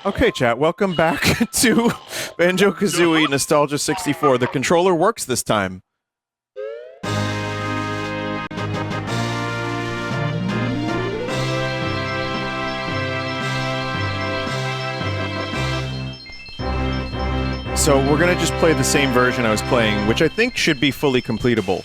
Okay, chat, welcome back to Banjo Kazooie Nostalgia 64. The controller works this time. So we're gonna just play the same version I was playing, which I think should be fully completable.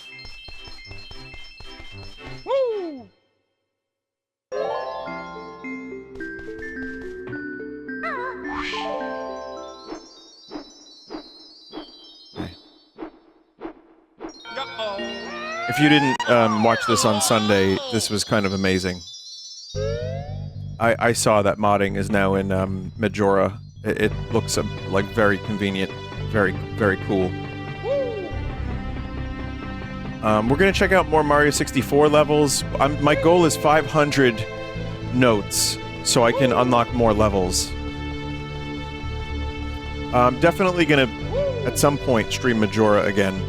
If you didn't watch this on Sunday, this was kind of amazing. I saw that modding is now in Majora. It looks like very convenient, very, very cool. We're gonna check out more Mario 64 levels. My goal is 500 notes, so I can unlock more levels. I'm definitely gonna, at some point, stream Majora again.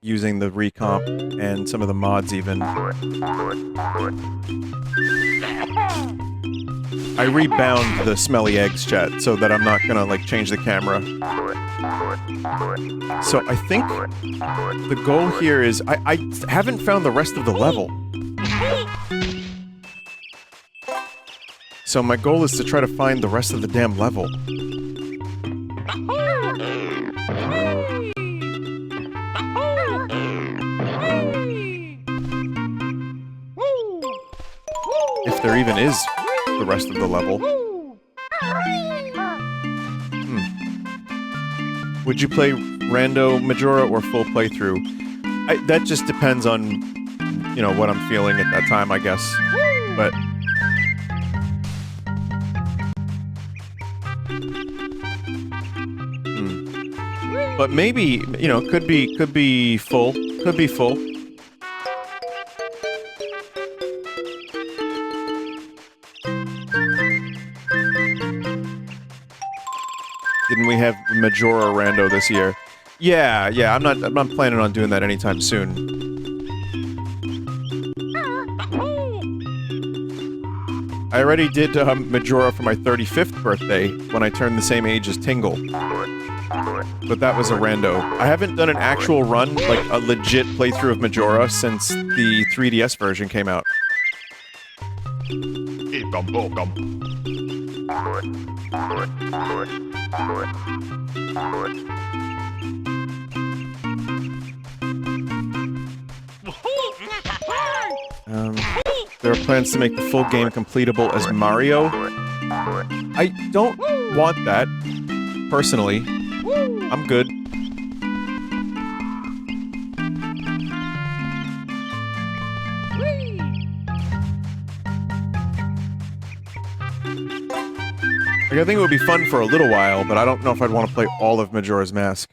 Using the recomp and some of the mods even. I rebound the smelly eggs, chat, so that I'm not gonna, like, change the camera. So I think the goal here is... I haven't found the rest of the level. So my goal is to try to find the rest of the damn level. If there even is the rest of the level. Would you play Rando Majora or full playthrough? That just depends on, you know, what I'm feeling at that time, I guess. But... But maybe, you know, could be full. Could be full. Didn't we have Majora Rando this year? Yeah, I'm not planning on doing that anytime soon. I already did Majora for my 35th birthday when I turned the same age as Tingle. But that was a rando. I haven't done an actual run, like a legit playthrough of Majora, since the 3DS version came out. There are plans to make the full game completable as Mario. I don't want that, personally. I'm good. Like, I think it would be fun for a little while, but I don't know if I'd want to play all of Majora's Mask.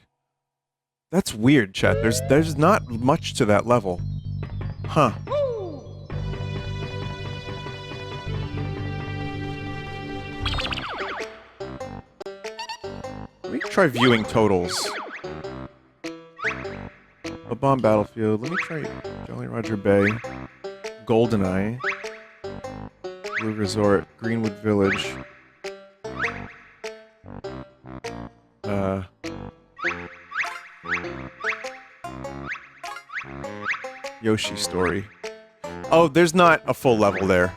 That's weird, chat. There's not much to that level. Huh. Let me try viewing totals. A Bomb Battlefield. Let me try Jolly Roger Bay. GoldenEye. Blue Resort. Greenwood Village. Yoshi Story. Oh, there's not a full level there.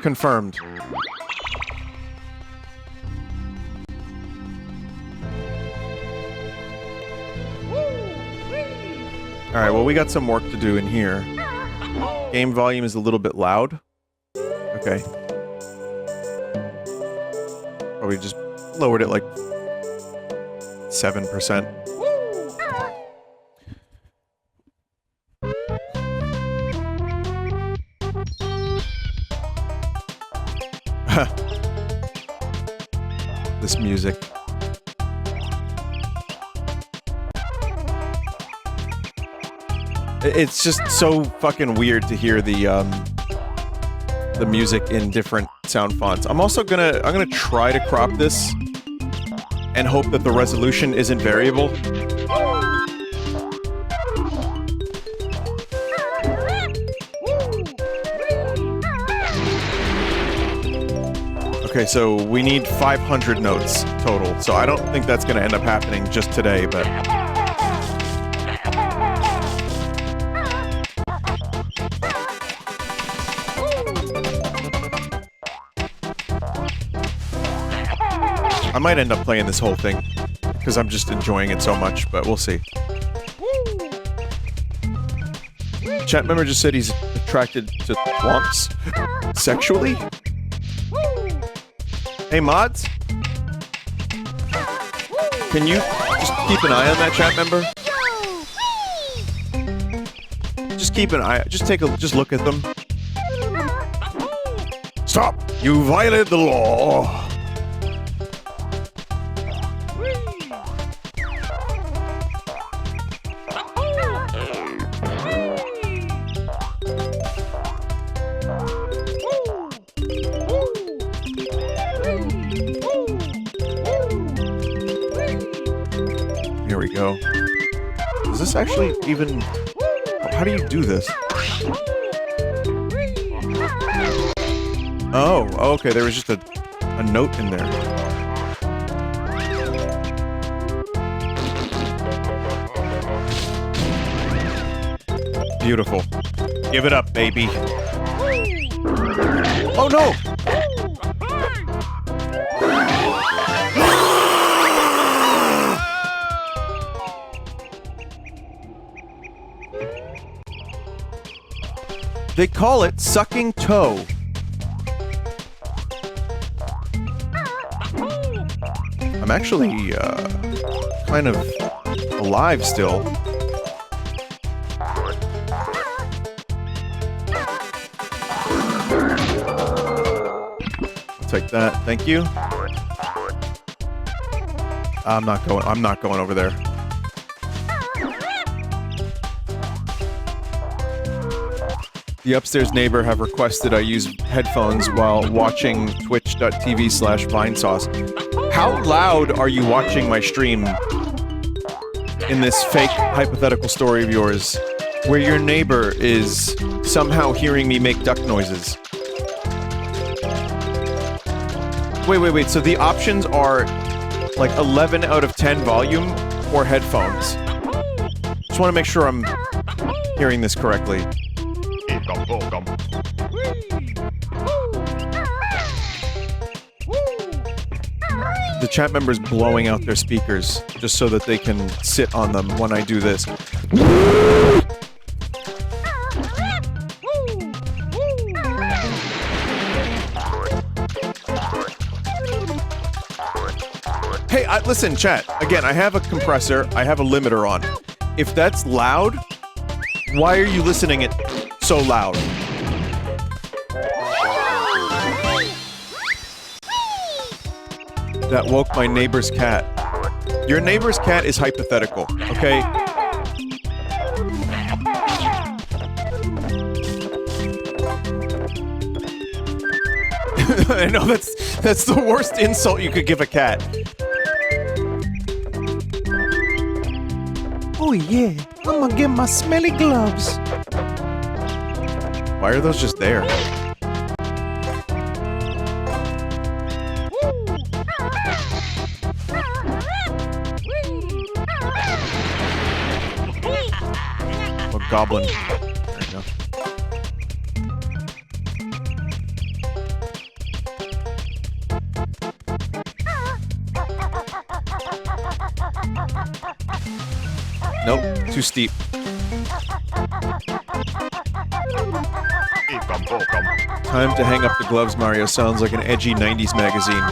Confirmed. Alright, well, we got some work to do in here. Game volume is a little bit loud. Okay. Probably just lowered it like 7%. This music. It's just so fucking weird to hear the music in different sound fonts. I'm gonna try to crop this and hope that the resolution isn't variable. Okay, so we need 500 notes total. So I don't think that's going to end up happening just today, but... I might end up playing this whole thing, because I'm just enjoying it so much, but we'll see. Chat member just said he's attracted to thwomps sexually? Hey, mods? Can you just keep an eye on that chat member? Just keep an eye, just look at them. Stop! You violated the law! Here we go. Is this actually even... How do you do this? Oh, okay, there was just a note in there. Beautiful. Give it up, baby. Oh no! They call it sucking toe. I'm actually, kind of alive still. I'll take that, thank you. I'm not going over there. The upstairs neighbor have requested I use headphones while watching twitch.tv/vinesauce. How loud are you watching my stream in this fake hypothetical story of yours where your neighbor is somehow hearing me make duck noises? Wait, so the options are like 11 out of 10 volume or headphones? Just want to make sure I'm hearing this correctly. The chat member's blowing out their speakers just so that they can sit on them when I do this. Hey, listen, chat. Again, I have a compressor. I have a limiter on. If that's loud, why are you listening it so loud? That woke my neighbor's cat. Your neighbor's cat is hypothetical, okay? I know that's the worst insult you could give a cat. Oh yeah, I'm gonna get my smelly gloves. Why are those just there? Oh, goblin. There you go. Nope, too steep. Time to hang up the gloves, Mario. Sounds like an edgy 90s magazine.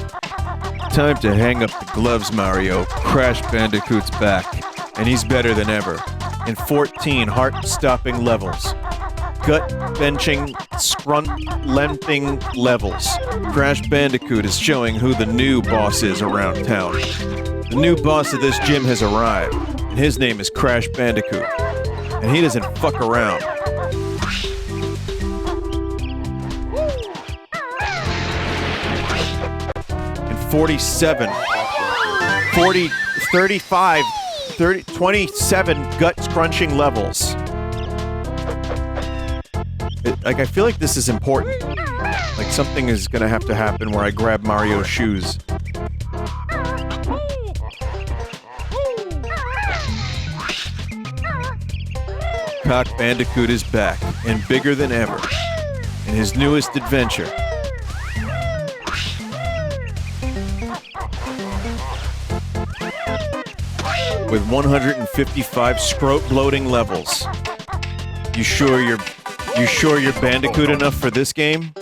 Time to hang up the gloves, Mario. Crash Bandicoot's back. And he's better than ever. In 14 heart-stopping levels. Gut-benching, scrunt-lengthing levels. Crash Bandicoot is showing who the new boss is around town. The new boss of this gym has arrived. And his name is Crash Bandicoot. And he doesn't fuck around. And 47, 40, 35, 30, 27 gut-scrunching levels. Like, I feel like this is important. Like, something is gonna have to happen where I grab Mario's shoes. Cock Bandicoot is back, and bigger than ever, in his newest adventure. With 155 scrote-bloating levels. You sure you're Bandicoot enough for this game?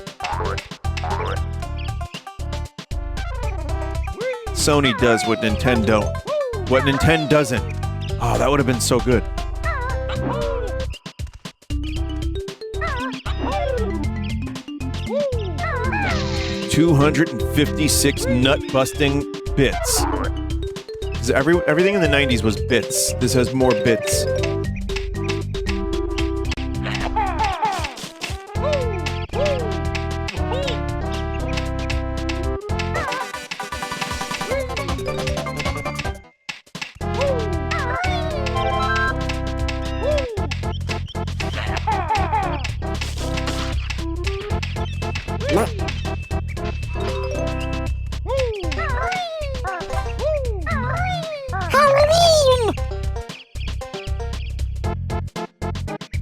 Sony does what Nintendo don't. What Nintendo doesn't. Oh, that would have been so good. $256 nut-busting bits. Everything in the 90s was bits. This has more bits.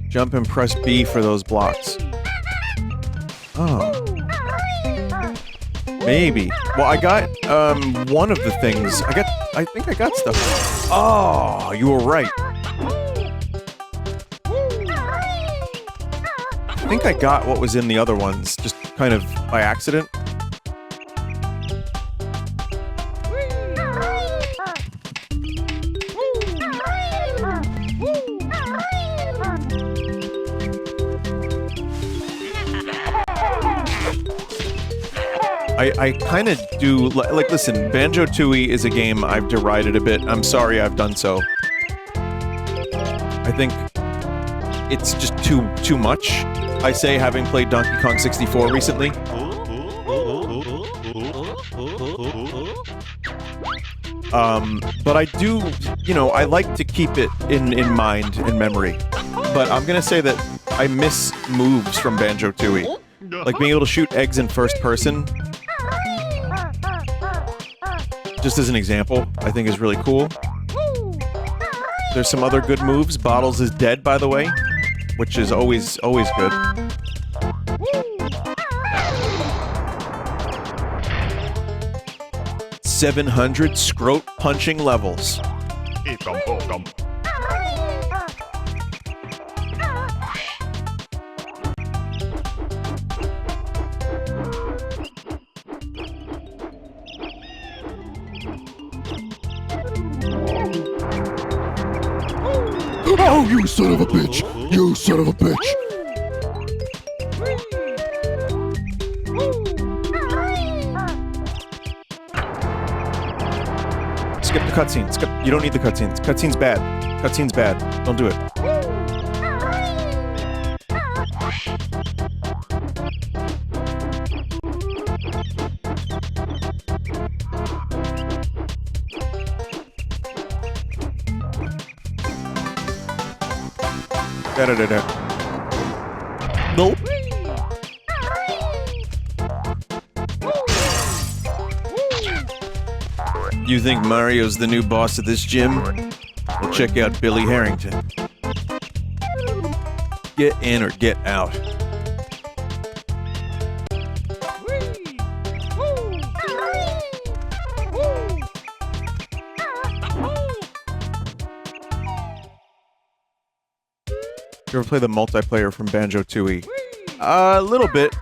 Jump and press B for those blocks. Oh. Maybe. Well, I got, one of the things. I think I got stuff. Oh, you were right. I think I got what was in the other ones, just kind of by accident. I kind of do, like, listen, Banjo-Tooie is a game I've derided a bit. I'm sorry I've done so. I think it's just too much. I say, having played Donkey Kong 64 recently. But I do, you know, I like to keep it in mind, in memory. But I'm gonna say that I miss moves from Banjo-Tooie. Like being able to shoot eggs in first person. Just as an example, I think is really cool. There's some other good moves. Bottles is dead, by the way, which is always good. $700 scrote punching levels. Oh, you son of a bitch! You son of a bitch! Skip the cutscene. Skip. You don't need the cutscenes. Cutscene's bad. Cutscene's bad. Don't do it. Da-da-da-da. Nope. You think Mario's the new boss of this gym? Well, check out Billy Harrington. Get in or get out. You ever play the multiplayer from Banjo-Tooie? A little bit.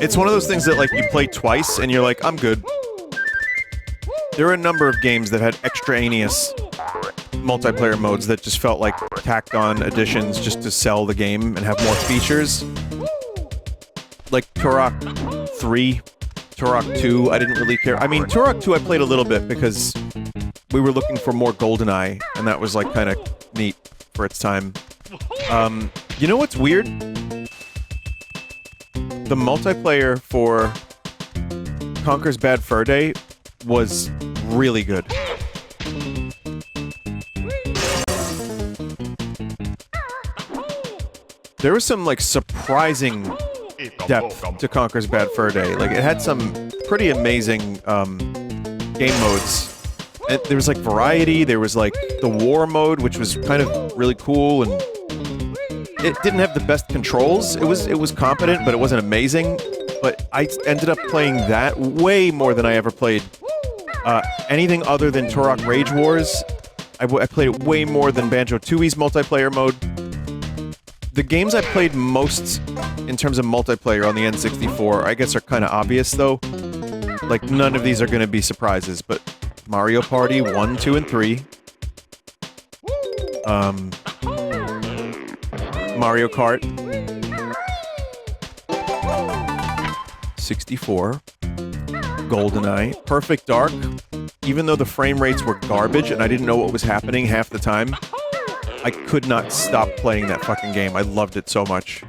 It's one of those things that, like, you play twice and you're like, I'm good. There are a number of games that had extraneous multiplayer modes that just felt like tacked on additions just to sell the game and have more features. Like Turok 3, Turok 2, I didn't really care. I mean, Turok 2 I played a little bit because we were looking for more GoldenEye, and that was, like, kind of neat for its time. You know what's weird? The multiplayer for Conker's Bad Fur Day was really good. There was some, like, surprising depth to Conker's Bad Fur Day. Like, it had some pretty amazing game modes. And there was, like, variety. There was, like, the war mode, which was kind of really cool, and it didn't have the best controls. It was competent, but it wasn't amazing. But I ended up playing that way more than I ever played anything other than Turok Rage Wars. I played it way more than Banjo-Tooie's multiplayer mode. The games I played most in terms of multiplayer on the N64, I guess, are kind of obvious, though. Like, none of these are going to be surprises, but Mario Party 1, 2, and 3. Mario Kart. 64. GoldenEye. Perfect Dark. Even though the frame rates were garbage and I didn't know what was happening half the time, I could not stop playing that fucking game. I loved it so much.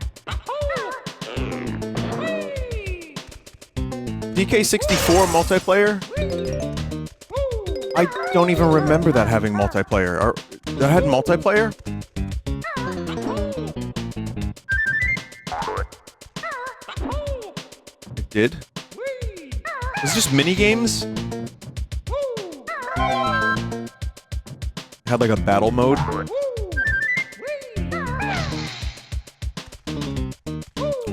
DK64 multiplayer? I don't even remember that having multiplayer. That had multiplayer? It did? Was it just mini-games? Had like a battle mode?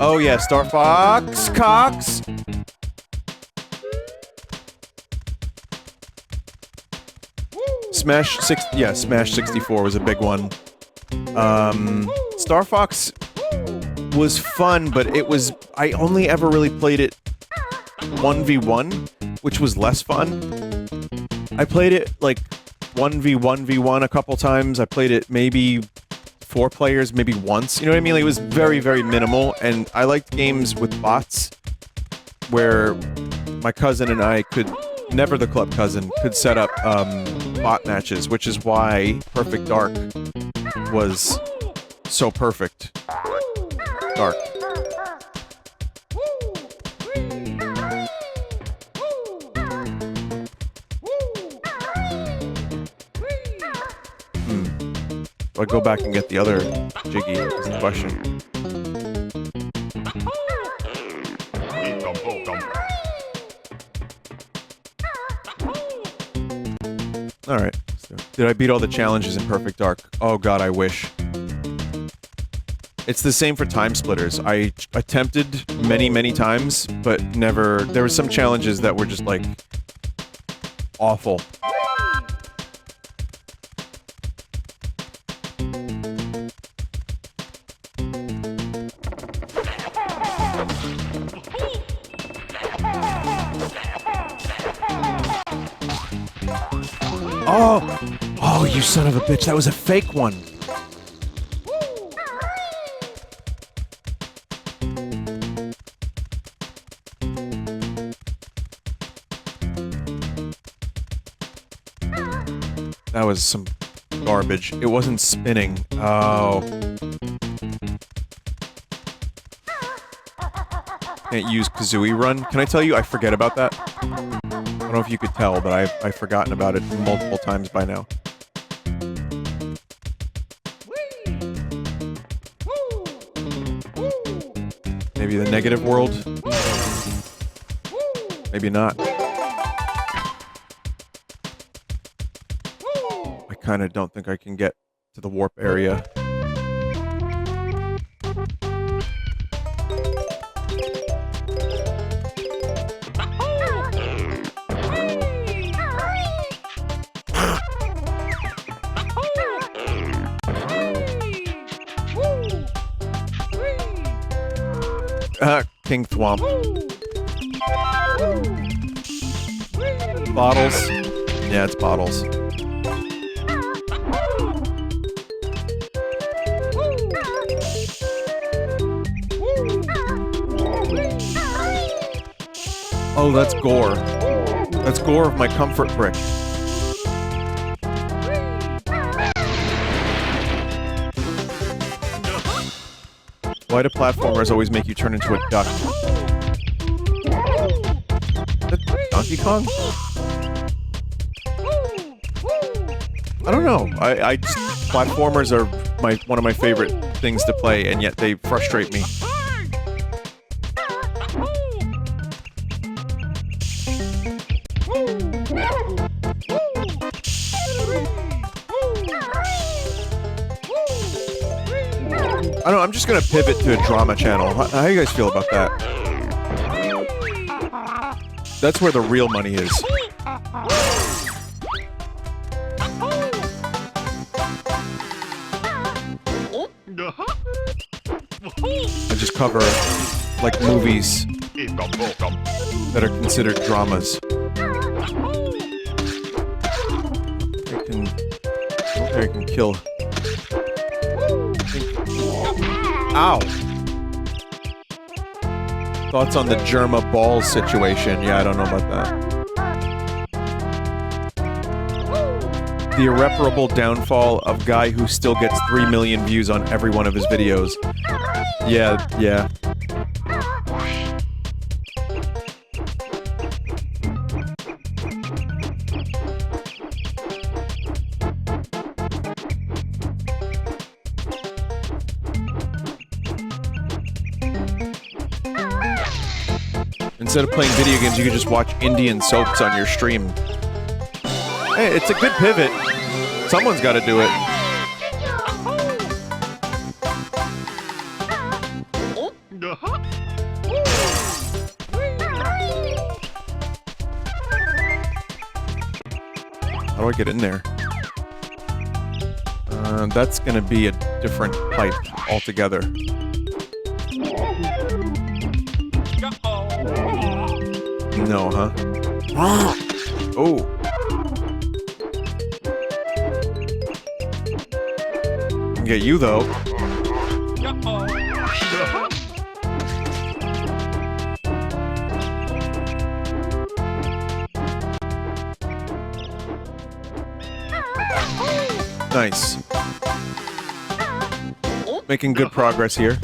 Oh yeah, Star Fox Cox! Smash 64 was a big one. Star Fox was fun, but I only ever really played it 1v1, which was less fun. I played it like 1v1v1 a couple times. I played it maybe 4 players, maybe once. You know what I mean? Like, it was very, very minimal, and I liked games with bots where my cousin and I could, never the club cousin, could set up bot matches, which is why Perfect Dark was so perfect. Dark. Do I go back and get the other Jiggy is the question. Alright. So, did I beat all the challenges in Perfect Dark? Oh god, I wish. It's the same for Time Splitters. I attempted many, many times, but never... There were some challenges that were just, like, awful. Oh, you son of a bitch, that was a fake one. That was some garbage. It wasn't spinning. Oh. Can't use Kazooie Run. Can I tell you, I forget about that? I don't know if you could tell, but I've forgotten about it multiple times by now. Maybe the negative world? Maybe not. I kinda don't think I can get to the warp area. King Thwomp. Bottles? Yeah, it's bottles. Oh, that's gore. That's gore of my comfort brick. Why do platformers always make you turn into a duck? Duck? Donkey Kong? I don't know. I just, platformers are one of my favorite things to play, and yet they frustrate me. I don't know, I'm just gonna pivot to a drama channel. How do you guys feel about that? That's where the real money is. I just cover, like, movies that are considered dramas. I can kill. Ow! Thoughts on the Germa balls situation? Yeah, I don't know about that. The irreparable downfall of guy who still gets 3 million views on every one of his videos. Yeah. Instead of playing video games, you can just watch Indian soaps on your stream. Hey, it's a good pivot. Someone's got to do it. How do I get in there? That's gonna be a different pipe altogether. No, huh? Oh. Can get you, though. Nice. Making good progress here.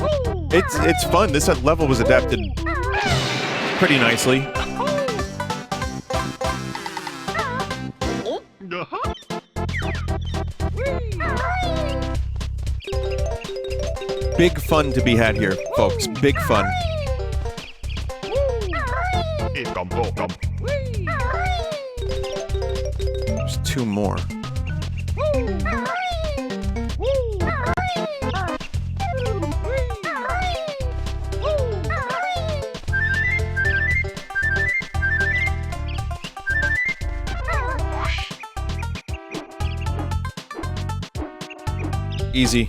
It's fun. This level was adapted pretty nicely. Big fun to be had here, folks. Big fun. There's 2 more. Easy.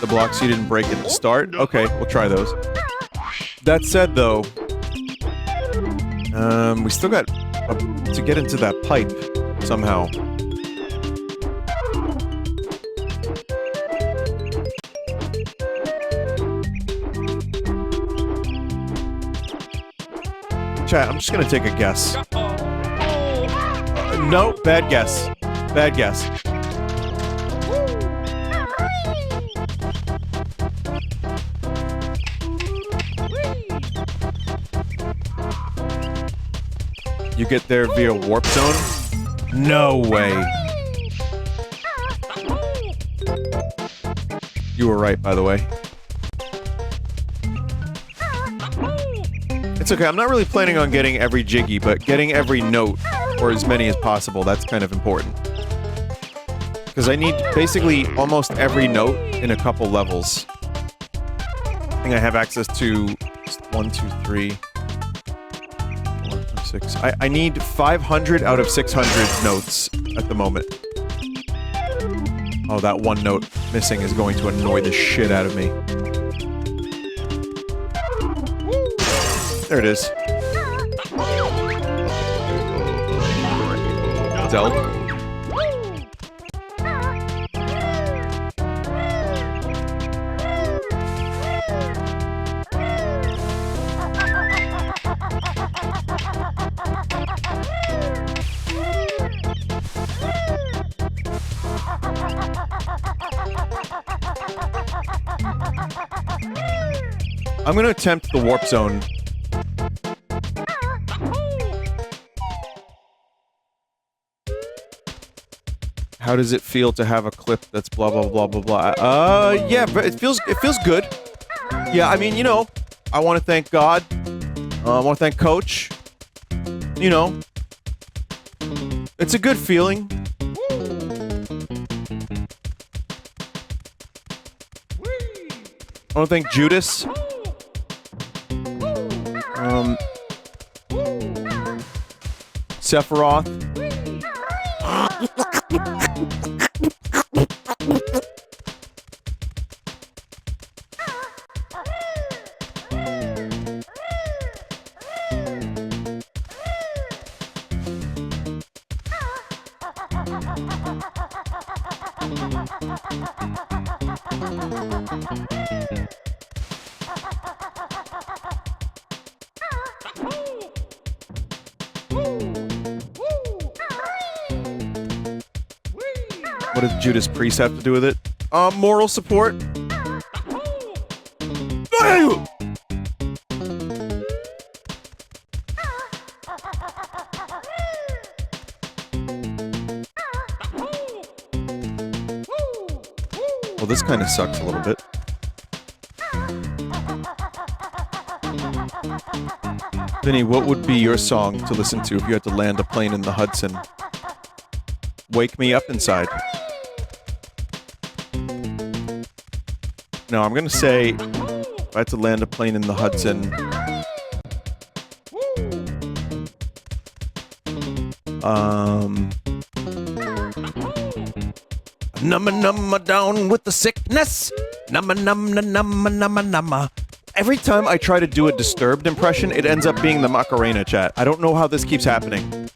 The blocks you didn't break at the start? Okay, we'll try those. That said, though, we still got to get into that pipe somehow. Chat, I'm just gonna take a guess. No, bad guess. Bad guess. You get there via warp zone? No way. You were right, by the way. It's okay, I'm not really planning on getting every jiggy, but getting every note, or as many as possible, that's kind of important. Because I need basically almost every note in a couple levels. I think I have access to 1, 2, 3, 4, 5, 6. I need 500 out of 600 notes at the moment. Oh, that one note missing is going to annoy the shit out of me. There it is. Delt. I'm gonna attempt the warp zone How does it feel to have a clip that's blah blah blah blah blah? Yeah, but it feels good. Yeah, I mean, you know, I want to thank God. I want to thank Coach. You know, it's a good feeling. I want to thank Judas. Sephiroth. What does Judas Priest have to do with it? Moral support. Well, this kind of sucks a little bit. Vinny, what would be your song to listen to if you had to land a plane in the Hudson? Wake Me Up Inside. No, I'm gonna say if I had to land a plane in the Hudson. Numma numma down with the sickness. Numma numma numma numma numma. Every time I try to do a Disturbed impression, it ends up being the Macarena, chat. I don't know how this keeps happening.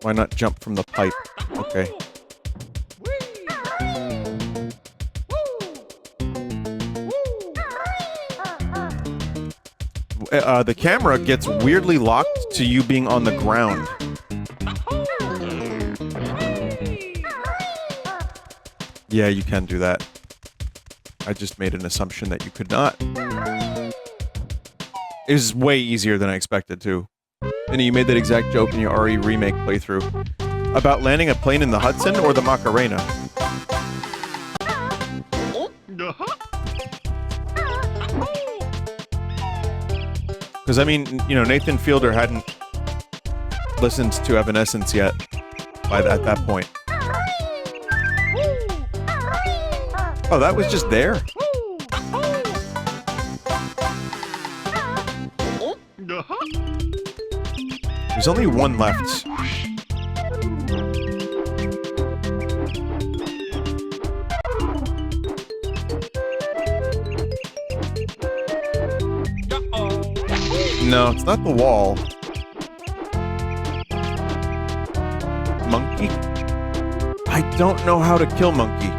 Why not jump from the pipe? Okay. The camera gets weirdly locked to you being on the ground. Yeah, you can do that. I just made an assumption that you could not. It was way easier than I expected to. Vinny, you made that exact joke in your RE remake playthrough. About landing a plane in the Hudson or the Macarena? Because, I mean, you know, Nathan Fielder hadn't listened to Evanescence yet at that point. Oh, that was just there? There's only one left. No, it's not the wall. Monkey? I don't know how to kill Monkey.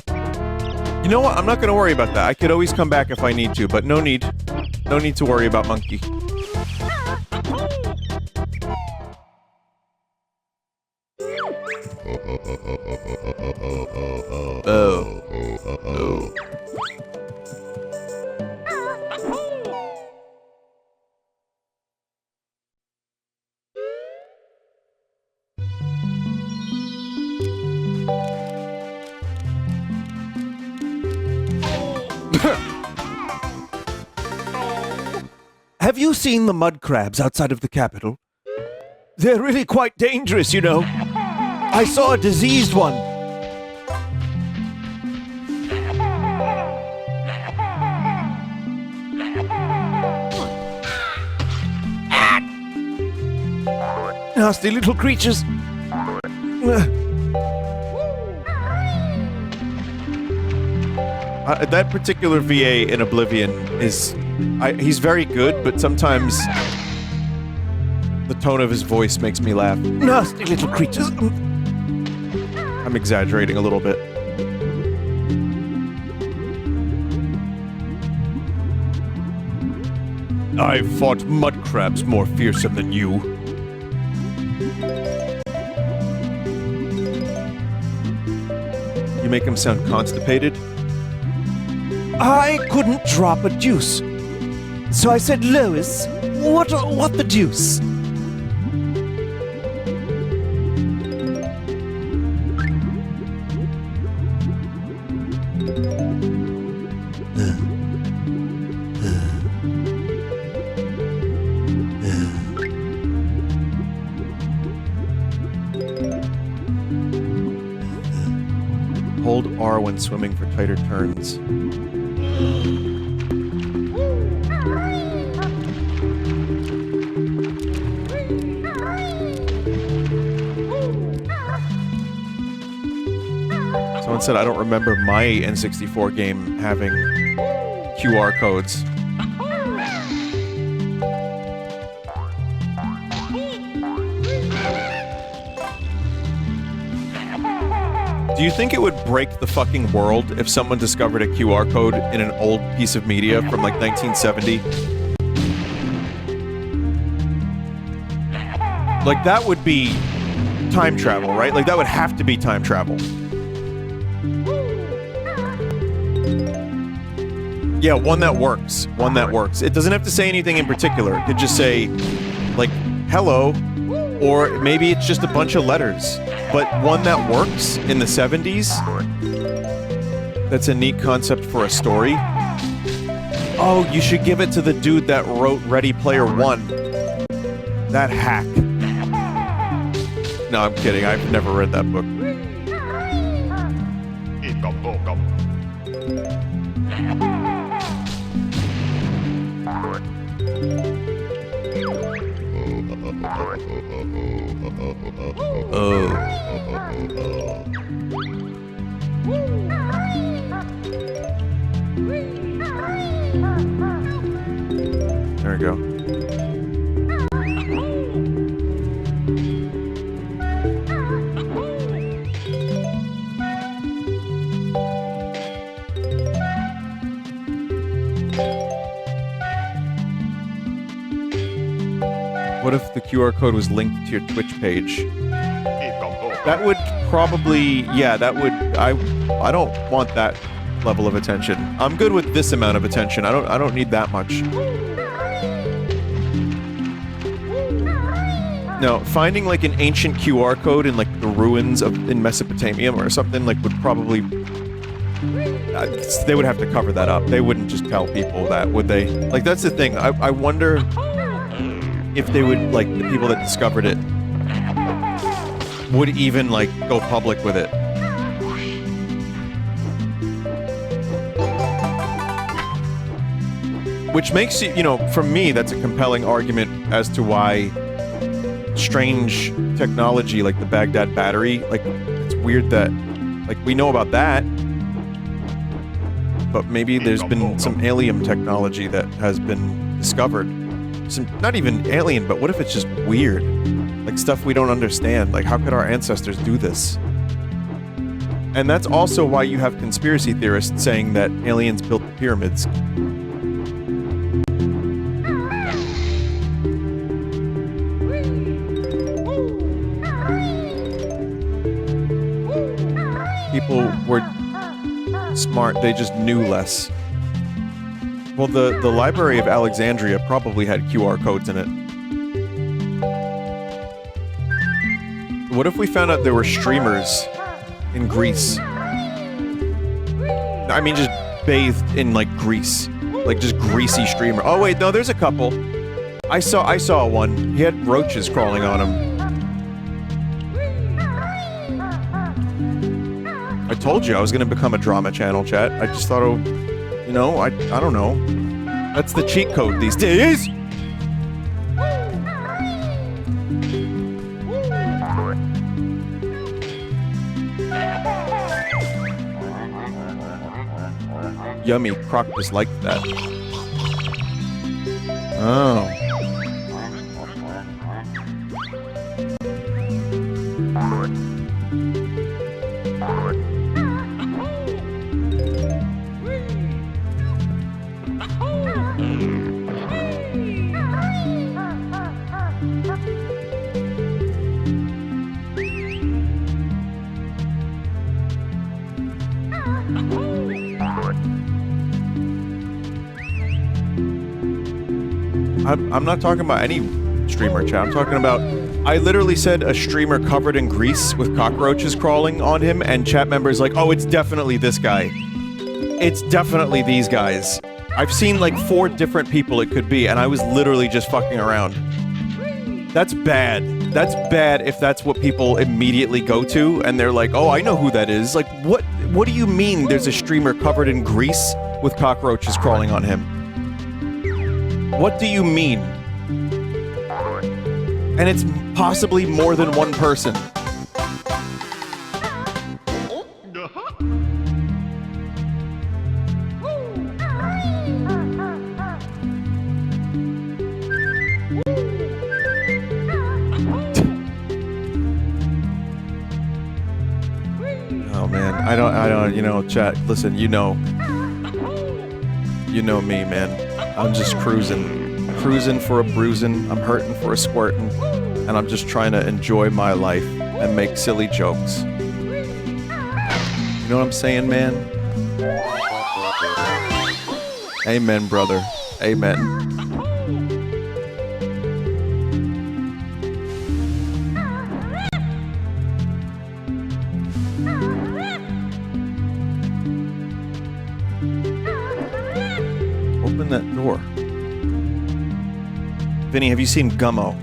You know what? I'm not gonna worry about that. I could always come back if I need to, but no need. No need to worry about Monkey. Oh. Oh. Have you seen the mud crabs outside of the capital? They're really quite dangerous, you know. I saw a diseased one. Nasty little creatures. That particular VA in Oblivion is... he's very good, but sometimes the tone of his voice makes me laugh. Nasty little creatures. I'm exaggerating a little bit. I've fought mud crabs more fearsome than you. You make him sound constipated. I couldn't drop a deuce. So I said, Lois, what the deuce? Hold R when swimming for tighter turns. Someone said I don't remember my N64 game having QR codes. Do you think it would break the fucking world if someone discovered a QR code in an old piece of media from like 1970? Like that would be time travel, right? Like that would have to be time travel. Yeah, one that works. One that works. It doesn't have to say anything in particular. It could just say, like, hello, or maybe it's just a bunch of letters. But one that works in the 70s, that's a neat concept for a story. Oh, you should give it to the dude that wrote Ready Player One. That hack. No, I'm kidding. I've never read that book. Oh. There we go. What if the QR code was linked to your Twitch page? That would probably, yeah, that would, I don't want that level of attention. I'm good with this amount of attention. I don't need that much. No, finding like an ancient QR code in like the ruins in Mesopotamia or something like would probably, they would have to cover that up. They wouldn't just tell people that, would they? Like that's the thing. I wonder if they would, like, the people that discovered it would even, like, go public with it. Which makes you know, for me, that's a compelling argument as to why strange technology like the Baghdad battery, like, it's weird that, like, we know about that, but maybe there's been some alien technology that has been discovered. Not even alien, but what if it's just weird? Like stuff we don't understand. Like, how could our ancestors do this? And that's also why you have conspiracy theorists saying that aliens built the pyramids. People were smart, they just knew less. Well, the Library of Alexandria probably had QR codes in it. What if we found out there were streamers in Greece? I mean, just bathed in, like, grease. Like, just greasy streamer. Oh, wait, no, there's a couple. I saw one. He had roaches crawling on him. I told you I was gonna become a drama channel, chat. I just thought, you know, I don't know. That's the cheat code these days! Yummy, Crocus liked that. Oh. I'm not talking about any streamer, chat. I'm talking about... I literally said a streamer covered in grease with cockroaches crawling on him, and chat members like, oh, it's definitely this guy. It's definitely these guys. I've seen like 4 different people it could be, and I was literally just fucking around. That's bad. That's bad if that's what people immediately go to, and they're like, oh, I know who that is. Like, what do you mean there's a streamer covered in grease with cockroaches crawling on him? What do you mean? And it's possibly more than one person. Oh man, I don't, you know, chat, listen, you know me, man. I'm just cruising for a bruising, I'm hurting for a squirting, and I'm just trying to enjoy my life and make silly jokes. You know what I'm saying, man? Amen, brother. Amen. Open that door. Vinny, have you seen Gummo?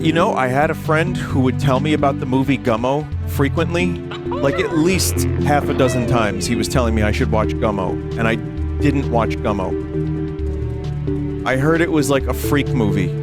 You know, I had a friend who would tell me about the movie Gummo frequently. Like, at least half a dozen times he was telling me I should watch Gummo, and I didn't watch Gummo. I heard it was like a freak movie.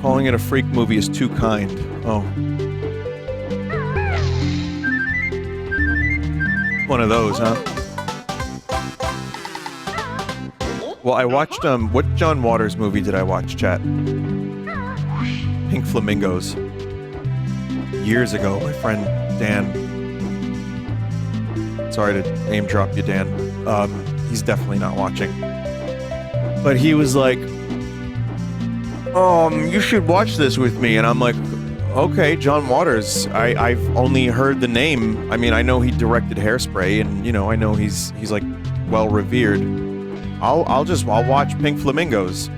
Calling it a freak movie is too kind. Oh. One of those, huh? Well, I watched, what John Waters movie did I watch, chat? Pink Flamingos. Years ago, my friend Dan. Sorry to name drop you, Dan. He's definitely not watching. But he was like, you should watch this with me, and I'm like, okay, John Waters. I've only heard the name. I mean, I know he directed Hairspray, and you know, I know he's like well revered. I'll watch Pink Flamingos.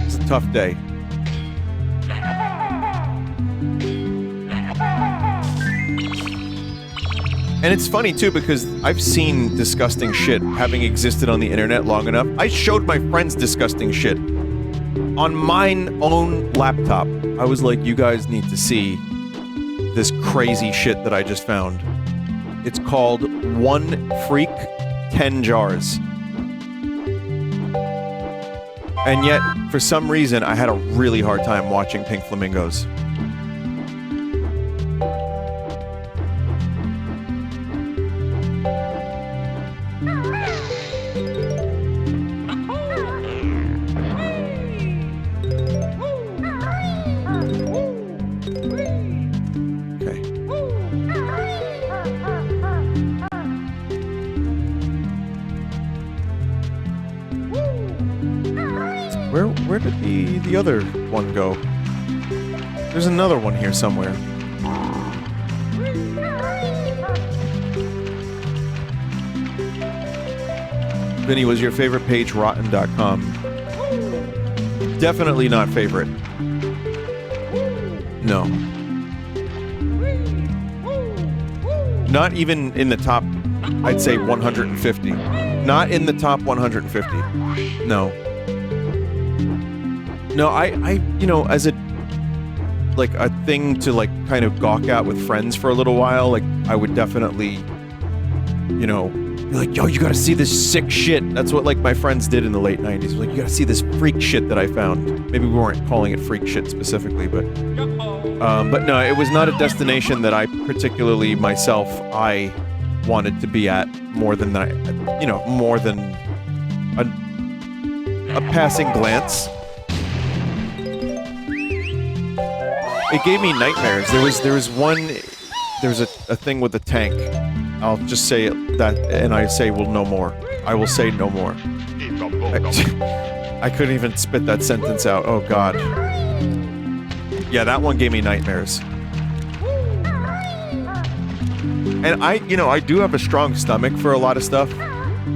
It's a tough day. And it's funny, too, because I've seen disgusting shit having existed on the internet long enough. I showed my friends disgusting shit on mine own laptop. I was like, you guys need to see this crazy shit that I just found. It's called 1 Freak, 10 Jars. And yet, for some reason, I had a really hard time watching Pink Flamingos. Where did the other one go? There's another one here somewhere. Vinny, was your favorite page rotten.com? Definitely not favorite. No. Not even in the top, I'd say 150. Not in the top 150. No. No, I you know, as a, like, a thing to, like, kind of gawk at with friends for a little while, like, I would definitely, you know, be like, yo, you gotta see this sick shit. That's what, like, my friends did in the late 90s. Like, you gotta see this freak shit that I found. Maybe we weren't calling it freak shit specifically, but no, it was not a destination that I particularly, myself, I wanted to be at. more than more than a passing glance. It gave me nightmares. There was a thing with the tank. I'll just say that, and I say no more. I will say no more. I couldn't even spit that sentence out. Oh God. Yeah, that one gave me nightmares. And I do have a strong stomach for a lot of stuff,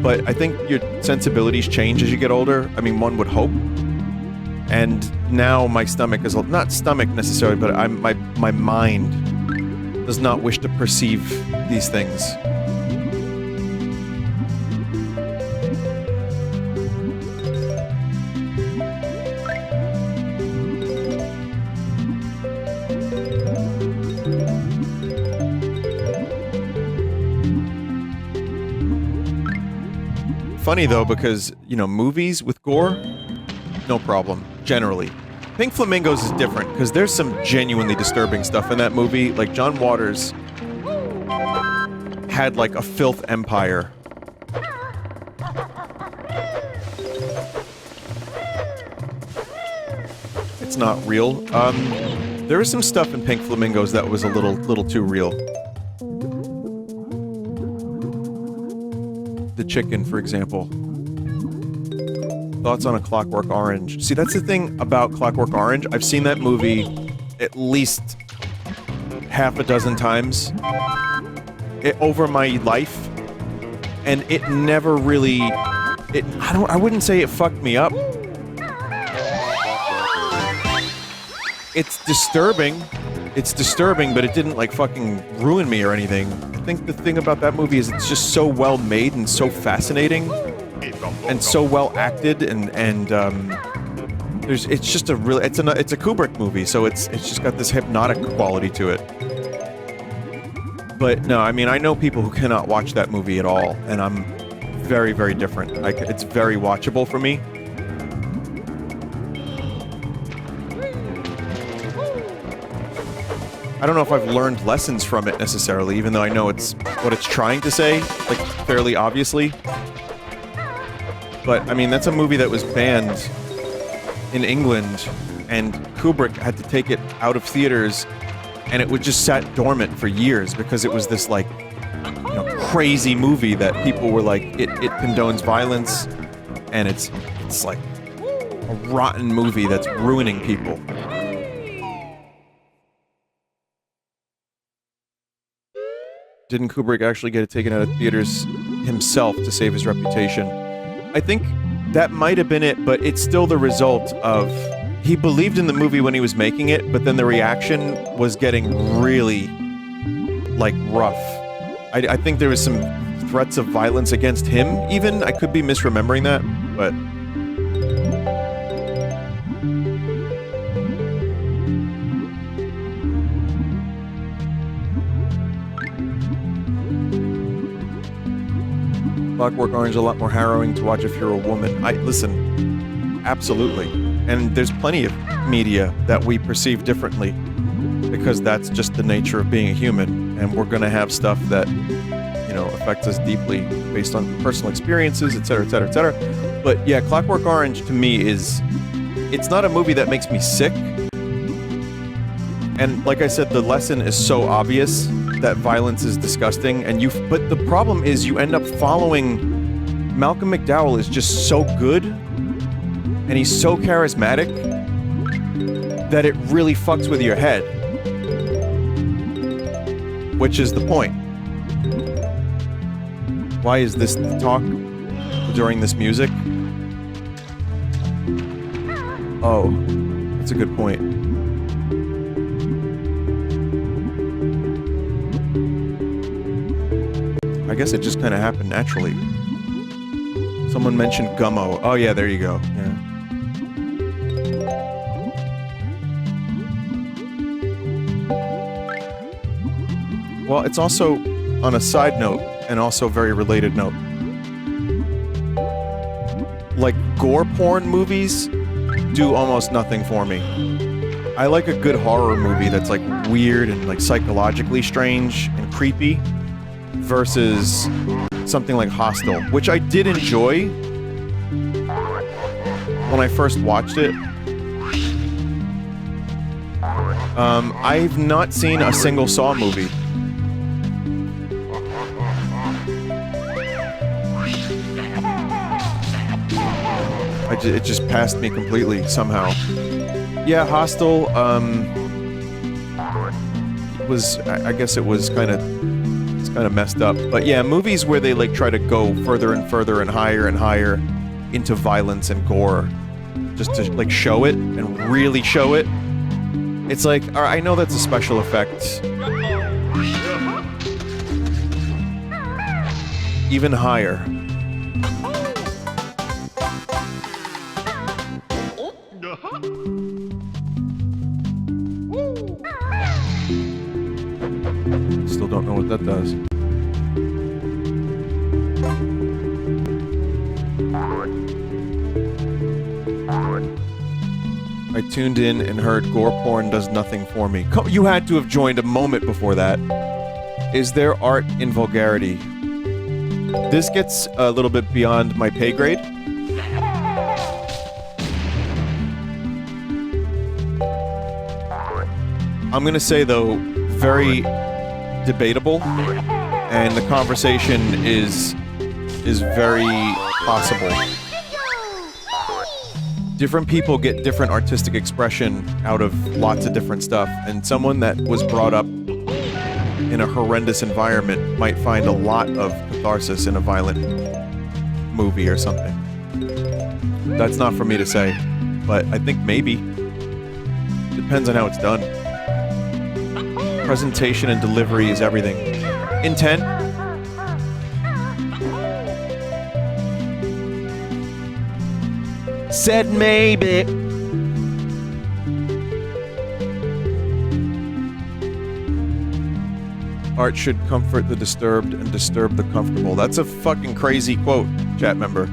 but I think your sensibilities change as you get older. I mean, one would hope. And now my stomach is not stomach necessarily, but my mind does not wish to perceive these things. Funny though, because, movies with gore, no problem, generally. Pink Flamingos is different, because there's some genuinely disturbing stuff in that movie. Like, John Waters had, like, a filth empire. It's not real. There is some stuff in Pink Flamingos that was a little too real. The chicken, for example. Thoughts on A Clockwork Orange? See, that's the thing about Clockwork Orange. I've seen that movie at least half a dozen times over my life, and it never really... I wouldn't say it fucked me up. It's disturbing. It's disturbing, but it didn't, like, fucking ruin me or anything. I think the thing about that movie is it's just so well made and so fascinating and so well acted, and it's just a real it's a Kubrick movie, so it's just got this hypnotic quality to it. But no, I mean, I know people who cannot watch that movie at all, and I'm very, very different. Like, it's very watchable for me. I don't know if I've learned lessons from it necessarily, even though I know it's what it's trying to say, like, fairly obviously. But, I mean, that's a movie that was banned in England, and Kubrick had to take it out of theaters, and it would just sat dormant for years because it was this, like, crazy movie that people were like, it condones violence, and it's like a rotten movie that's ruining people. Didn't Kubrick actually get it taken out of theaters himself to save his reputation? I think that might have been it, but it's still the result of... He believed in the movie when he was making it, but then the reaction was getting really, like, rough. I think there was some threats of violence against him, even. I could be misremembering that, but... Clockwork Orange is a lot more harrowing to watch if you're a woman. Listen, absolutely. And there's plenty of media that we perceive differently, because that's just the nature of being a human, and we're gonna have stuff that, affects us deeply based on personal experiences, etc., etc., etc. But yeah, Clockwork Orange to me it's not a movie that makes me sick. And like I said, the lesson is so obvious that violence is disgusting, but the problem is you end up following... Malcolm McDowell is just so good, and he's so charismatic, that it really fucks with your head. Which is the point. Why is this talk during this music? Oh, that's a good point. I guess it just kind of happened naturally. Someone mentioned Gummo. Oh yeah, there you go. Yeah. Well, it's also on a side note, and also very related note. Like, gore porn movies do almost nothing for me. I like a good horror movie that's, like, weird and, like, psychologically strange and creepy, versus something like Hostel, which I did enjoy when I first watched it. I've not seen a single Saw movie. It just passed me completely somehow. Yeah, Hostel, was, I guess it was kind of messed up. But yeah, movies where they like try to go further and further and higher into violence and gore, just to like show it and really show it. It's like, all right, I know that's a special effect. Even higher. Still don't know what that does. I tuned in and heard gore porn does nothing for me. You had to have joined a moment before that. Is there art in vulgarity? This gets a little bit beyond my pay grade. I'm gonna say, though, very debatable, and the conversation is very possible. Different people get different artistic expression out of lots of different stuff, and someone that was brought up in a horrendous environment might find a lot of catharsis in a violent movie or something. That's not for me to say, but I think maybe. Depends on how it's done. Presentation and delivery is everything. Intent. Said maybe. Art should comfort the disturbed and disturb the comfortable. That's a fucking crazy quote, chat member.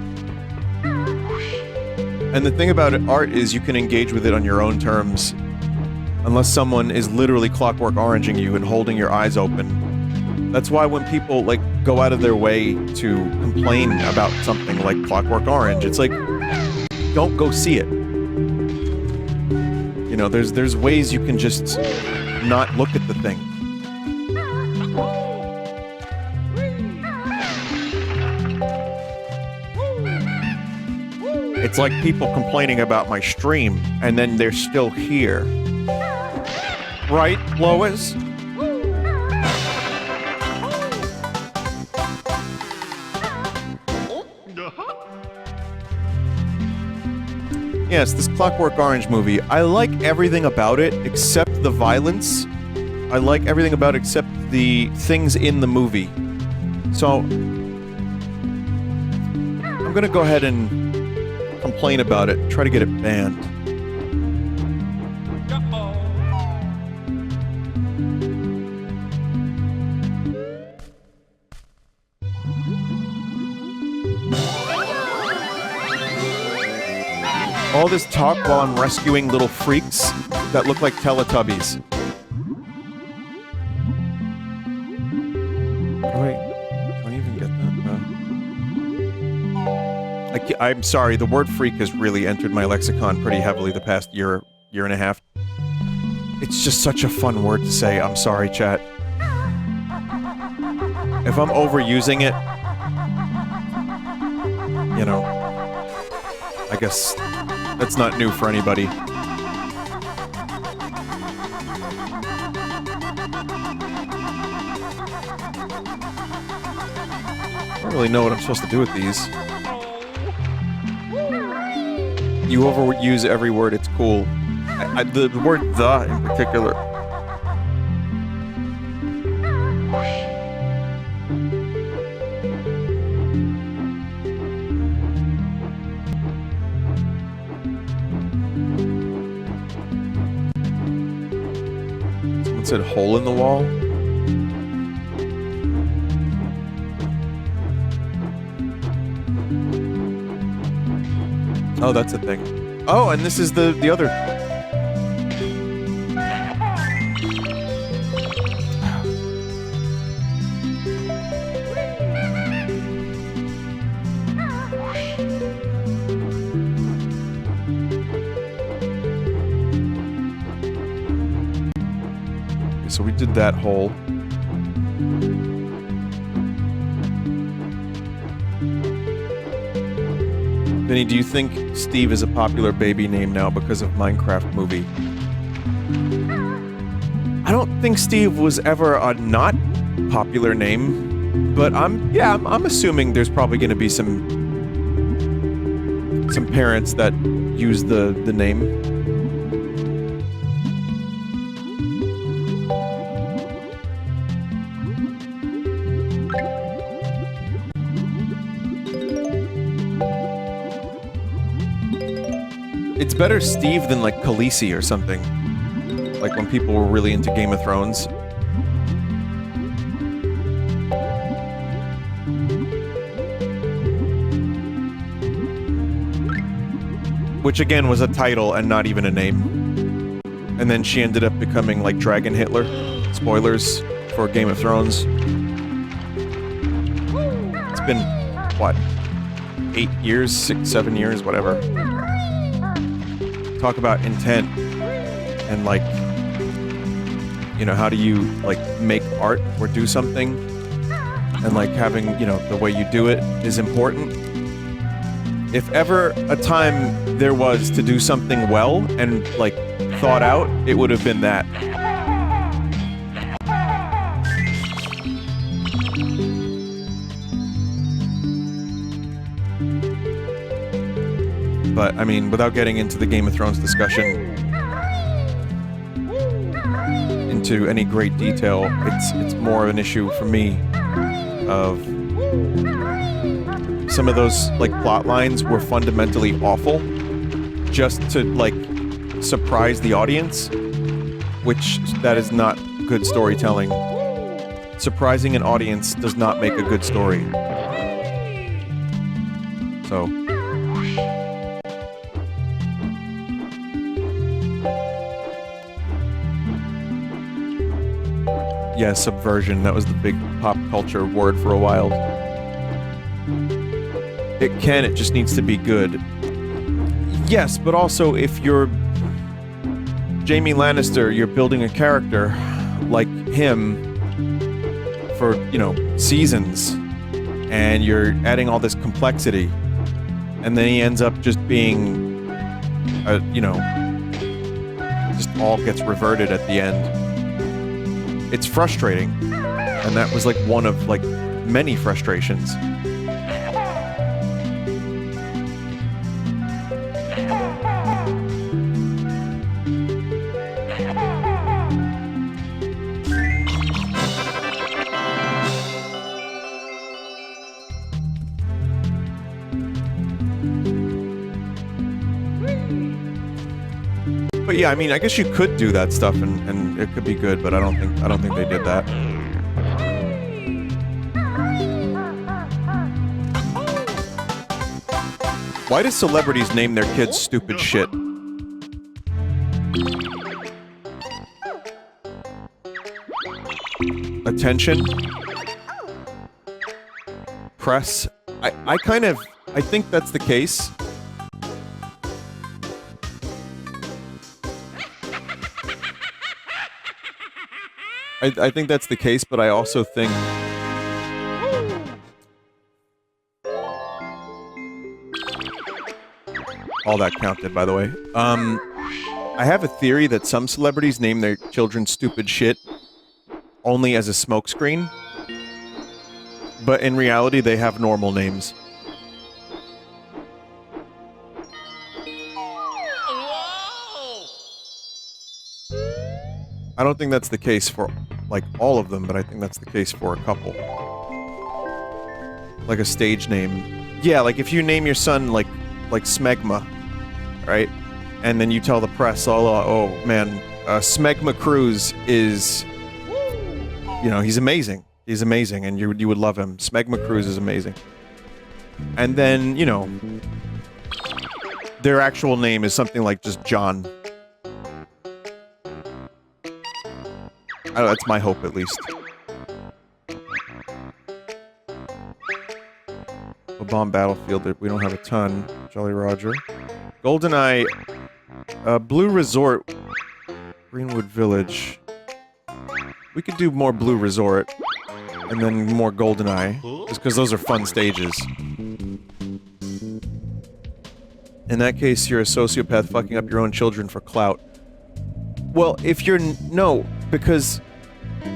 And the thing about it, art is you can engage with it on your own terms. Unless someone is literally Clockwork Oranging you and holding your eyes open. That's why when people, like, go out of their way to complain about something like Clockwork Orange, it's like, don't go see it. You know, there's ways you can just not look at the thing. It's like people complaining about my stream, and then they're still here. Right, Lois? Yes, this Clockwork Orange movie, I like everything about it except the violence. I like everything about it except the things in the movie. So, I'm gonna go ahead and complain about it, try to get it banned. All this talk while I'm rescuing little freaks that look like Teletubbies. Wait, can I even get that? No. I'm sorry, the word freak has really entered my lexicon pretty heavily the past year and a half. It's just such a fun word to say. I'm sorry, chat. If I'm overusing it, you know, I guess that's not new for anybody. I don't really know what I'm supposed to do with these. You overuse every word, it's cool. The word "the" in particular. Someone said hole in the wall? Oh, that's a thing. Oh, and this is the other. so we did that whole. Vinny, do you think Steve is a popular baby name now because of Minecraft movie? I don't think Steve was ever a not popular name, but I'm assuming there's probably going to be some parents that use the name. It's better Steve than like Khaleesi or something. Like when people were really into Game of Thrones. Which again was a title and not even a name. And then she ended up becoming like Dragon Hitler. Spoilers for Game of Thrones. It's been, what, 8 years, 6, 7 years, whatever. Talk about intent and like, you know, how do you like make art or do something, and like having, you know, the way you do it is important. If ever a time there was to do something well and like thought out, it would have been that. But, I mean, without getting into the Game of Thrones discussion into any great detail, it's more an issue for me of some of those, like, plot lines were fundamentally awful just to, like, surprise the audience, which that is not good storytelling. Surprising an audience does not make a good story. So... yeah, subversion. That was the big pop culture word for a while. It just needs to be good. Yes, but also if you're Jaime Lannister, you're building a character like him for, you know, seasons, and you're adding all this complexity, and then he ends up just being, you know, just all gets reverted at the end. It's frustrating, and that was like one of like many frustrations. But yeah, I mean, I guess you could do that stuff and it could be good, but I don't think they did that. Why do celebrities name their kids stupid shit? Attention? Press? I think that's the case. I think that's the case, but I also think... all that counted, by the way. I have a theory that some celebrities name their children stupid shit only as a smokescreen, but in reality, they have normal names. I don't think that's the case for, like, all of them, but I think that's the case for a couple. Like a stage name. Yeah, like if you name your son, like Smegma, right? And then you tell the press, oh man, Smegma Cruz is, you know, he's amazing. He's amazing, and you would love him. Smegma Cruz is amazing. And then, you know, their actual name is something like just John. I don't know, that's my hope, at least. A bomb battlefield that we don't have a ton. Jolly Roger. GoldenEye. Blue Resort. Greenwood Village. We could do more Blue Resort, and then more GoldenEye, just because those are fun stages. In that case, you're a sociopath fucking up your own children for clout. Well, if you're... No, because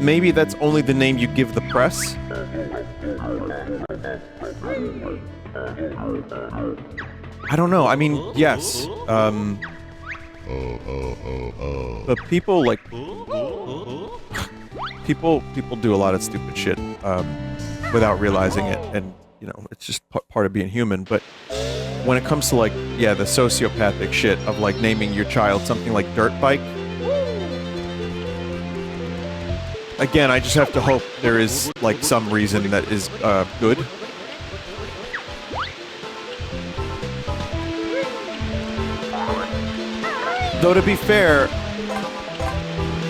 maybe that's only the name you give the press. I don't know, I mean, yes, but people, like... People do a lot of stupid shit, without realizing it, and, you know, it's just part of being human, but when it comes to, like, yeah, the sociopathic shit of, like, naming your child something like Dirt Bike, again, I just have to hope there is, like, some reason that is, good. Though, to be fair,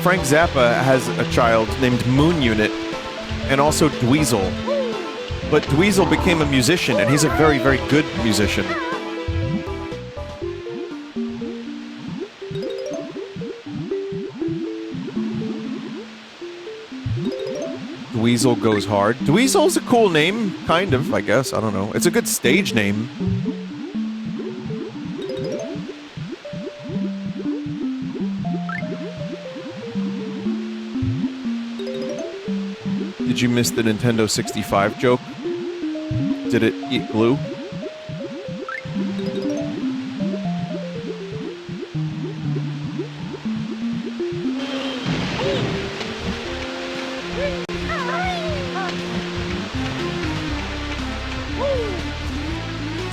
Frank Zappa has a child named Moon Unit, and also Dweezil. But Dweezil became a musician, and he's a very, very good musician. Dweezil Goes Hard. Dweezil's a cool name, kind of, I guess. I don't know. It's a good stage name. Did you miss the Nintendo 65 joke? Did it eat glue?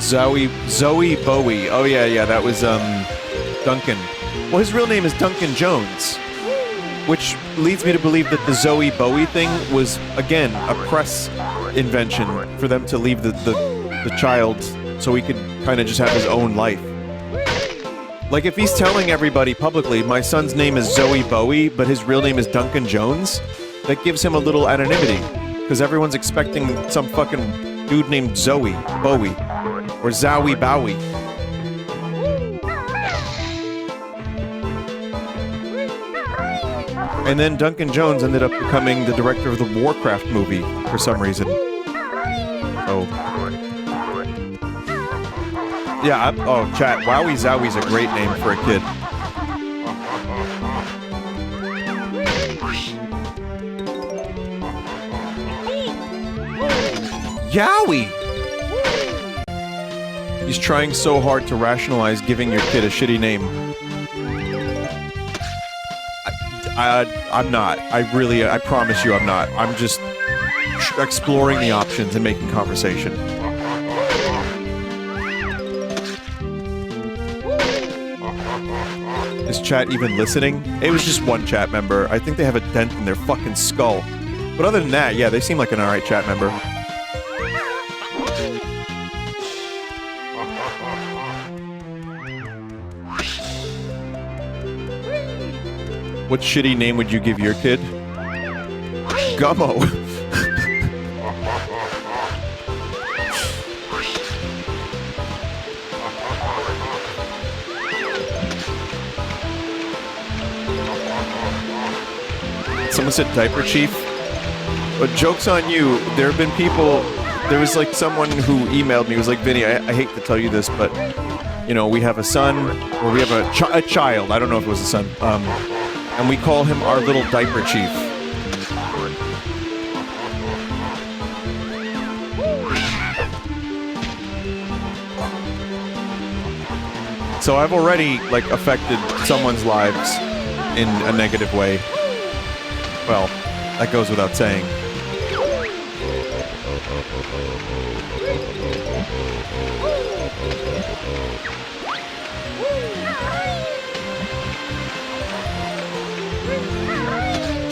Zoe Bowie. Oh yeah, that was Duncan. Well, his real name is Duncan Jones. Which leads me to believe that the Zoe Bowie thing was, again, a press invention for them to leave the child so he could kind of just have his own life. Like, if he's telling everybody publicly, my son's name is Zoe Bowie, but his real name is Duncan Jones, that gives him a little anonymity. Because everyone's expecting some fucking dude named Zoe Bowie. Or Zowie Bowie. And then Duncan Jones ended up becoming the director of the Warcraft movie for some reason. Oh. Yeah, oh, chat. Wowie Zowie's a great name for a kid. Yowie! He's trying so hard to rationalize giving your kid a shitty name. I'm not. I promise you I'm not. I'm just exploring the options and making conversation. Is chat even listening? It was just one chat member. I think they have a dent in their fucking skull. But other than that, yeah, they seem like an alright chat member. What shitty name would you give your kid? Gummo. Someone said diaper chief. But joke's on you, there have been people... There was like someone who emailed me, was like, Vinny, I hate to tell you this, but... You know, we have a son, or we have a child, I don't know if it was a son, and we call him our little diaper chief. So I've already, like, affected someone's lives in a negative way. Well, that goes without saying.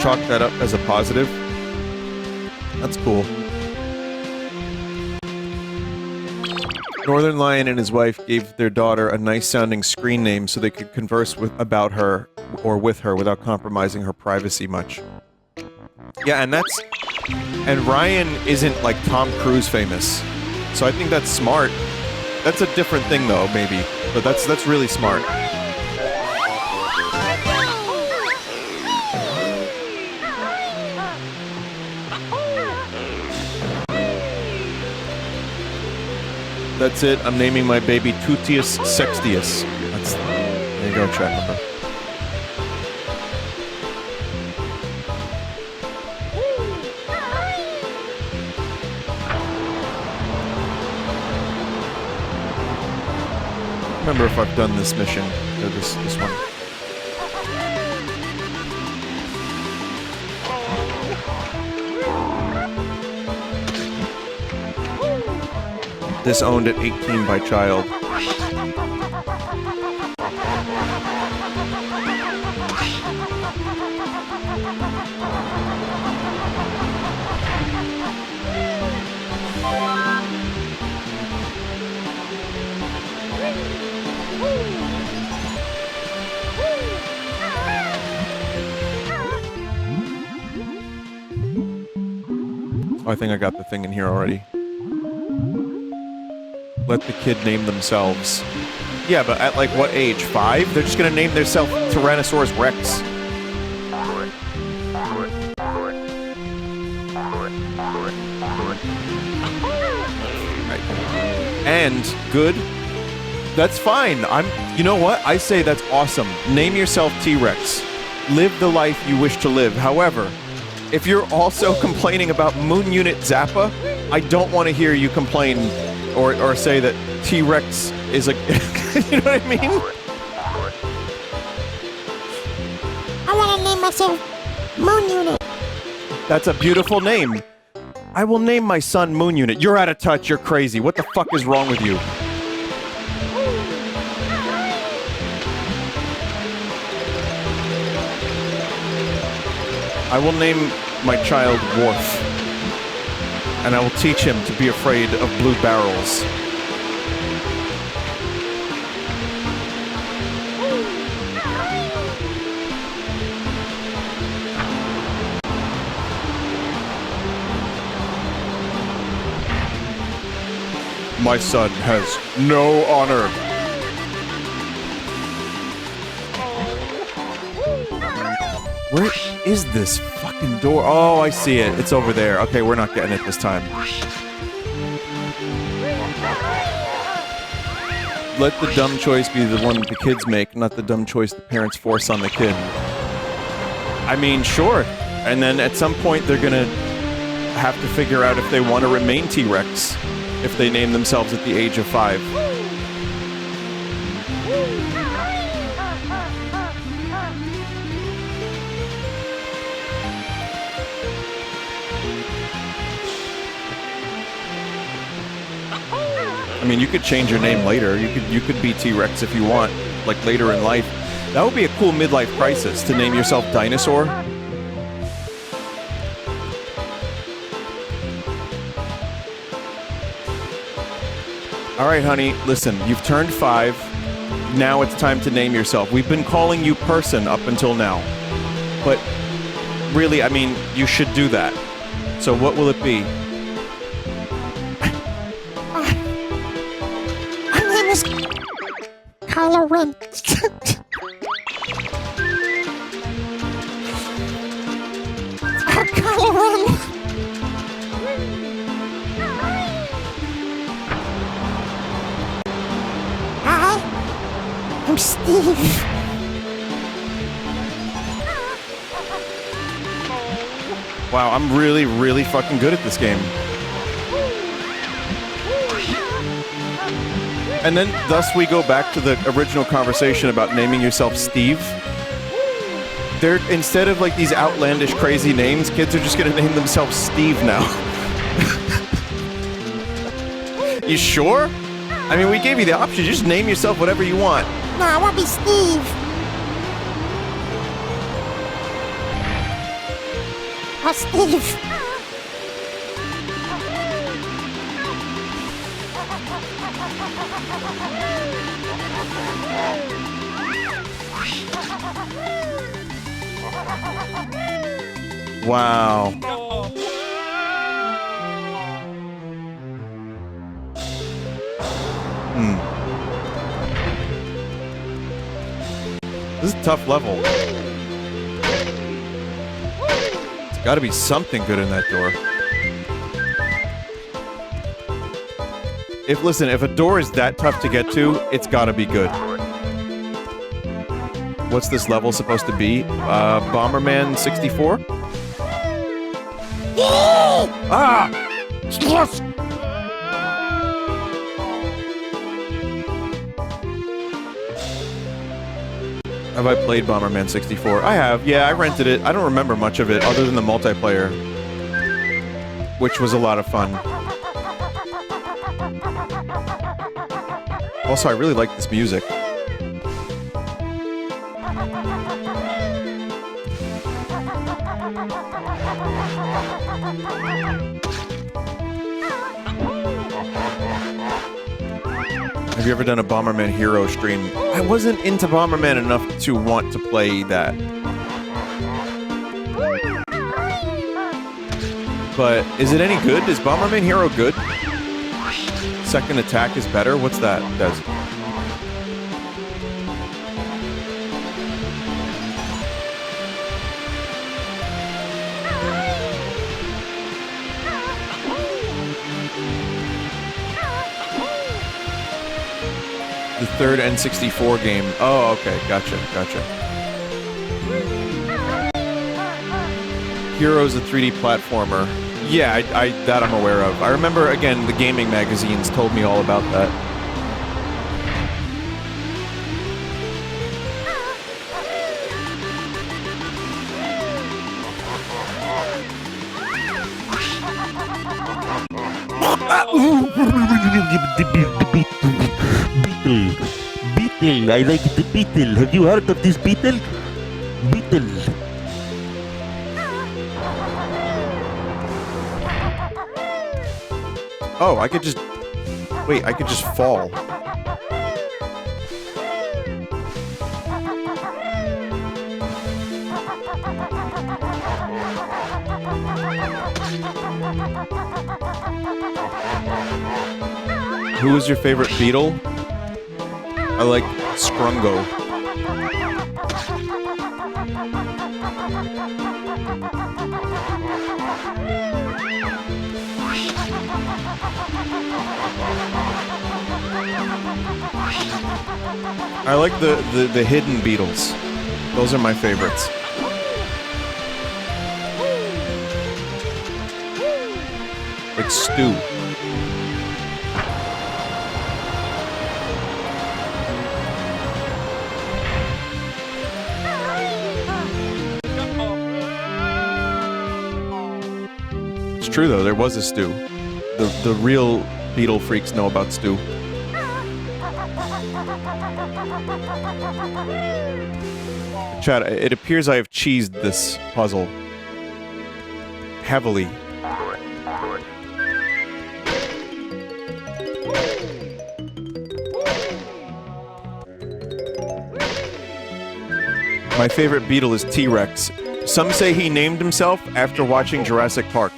Chalk that up as a positive. That's cool. Northern Lion and his wife gave their daughter a nice-sounding screen name so they could converse about her or with her without compromising her privacy much. Yeah, and Ryan isn't like Tom Cruise famous, so I think that's smart. That's a different thing though, maybe, but that's really smart. That's it. I'm naming my baby Tutius Sextius. There you go, chat member. Remember if I've done this mission or this one. Disowned at 18 by child. Oh, I think I got the thing in here already. Let the kid name themselves. Yeah, but at like what age? 5? They're just gonna name themselves Tyrannosaurus Rex. Right. And good. That's fine. You know what? I say that's awesome. Name yourself T-Rex. Live the life you wish to live. However, if you're also complaining about Moon Unit Zappa, I don't want to hear you complain or say that T-Rex is a... You know what I mean? I want to name myself Moon Unit. That's a beautiful name. I will name my son Moon Unit. You're out of touch. You're crazy. What the fuck is wrong with you? I will name my child Worf. And I will teach him to be afraid of blue barrels. My son has no honor. Where is this fucking door? Oh, I see it. It's over there. Okay, we're not getting it this time. Let the dumb choice be the one that the kids make, not the dumb choice the parents force on the kid. I mean, sure. And then at some point they're gonna have to figure out if they want to remain T-Rex if they name themselves at the age of 5. I mean, you could change your name later. You could be T-Rex if you want, like later in life. That would be a cool midlife crisis to name yourself Dinosaur. All right, honey, listen, you've turned 5. Now it's time to name yourself. We've been calling you Person up until now. But really, I mean, you should do that. So what will it be? My name is Kylo Ren. Kylo Ren. I'm Steve. Wow, I'm really, really fucking good at this game. And then, thus, we go back to the original conversation about naming yourself Steve. They're, instead of like these outlandish, crazy names, kids are just gonna name themselves Steve now. You sure? I mean, we gave you the option. Just name yourself whatever you want. No, I want to be Steve. Oh, Steve. Wow. This is a tough level. There's gotta be something good in that door. Listen, if a door is that tough to get to, it's gotta be good. What's this level supposed to be? Bomberman 64? Ah! Stress! Have I played Bomberman 64? I have, yeah, I rented it. I don't remember much of it other than the multiplayer, which was a lot of fun. Also, I really like this music. Have you ever done a Bomberman Hero stream? I wasn't into Bomberman enough to want to play that. But is it any good? Is Bomberman Hero good? Second attack is better? What's that? Does the third N64 game. Oh, okay. Gotcha. Hero's a 3D platformer. Yeah, that I'm aware of. I remember, again, the gaming magazines told me all about that. Beetle. I like the beetle. Have you heard of this beetle? Beetle. Oh, I could just... Wait, I could just fall. Who is your favorite Beetle? I like Scrungo. I like the hidden beetles. Those are my favorites. Like Stu. It's true though, there was a Stu. The real beetle freaks know about Stu. Chad, it appears I have cheesed this puzzle heavily. My favorite beetle is T-Rex. Some say he named himself after watching Jurassic Park.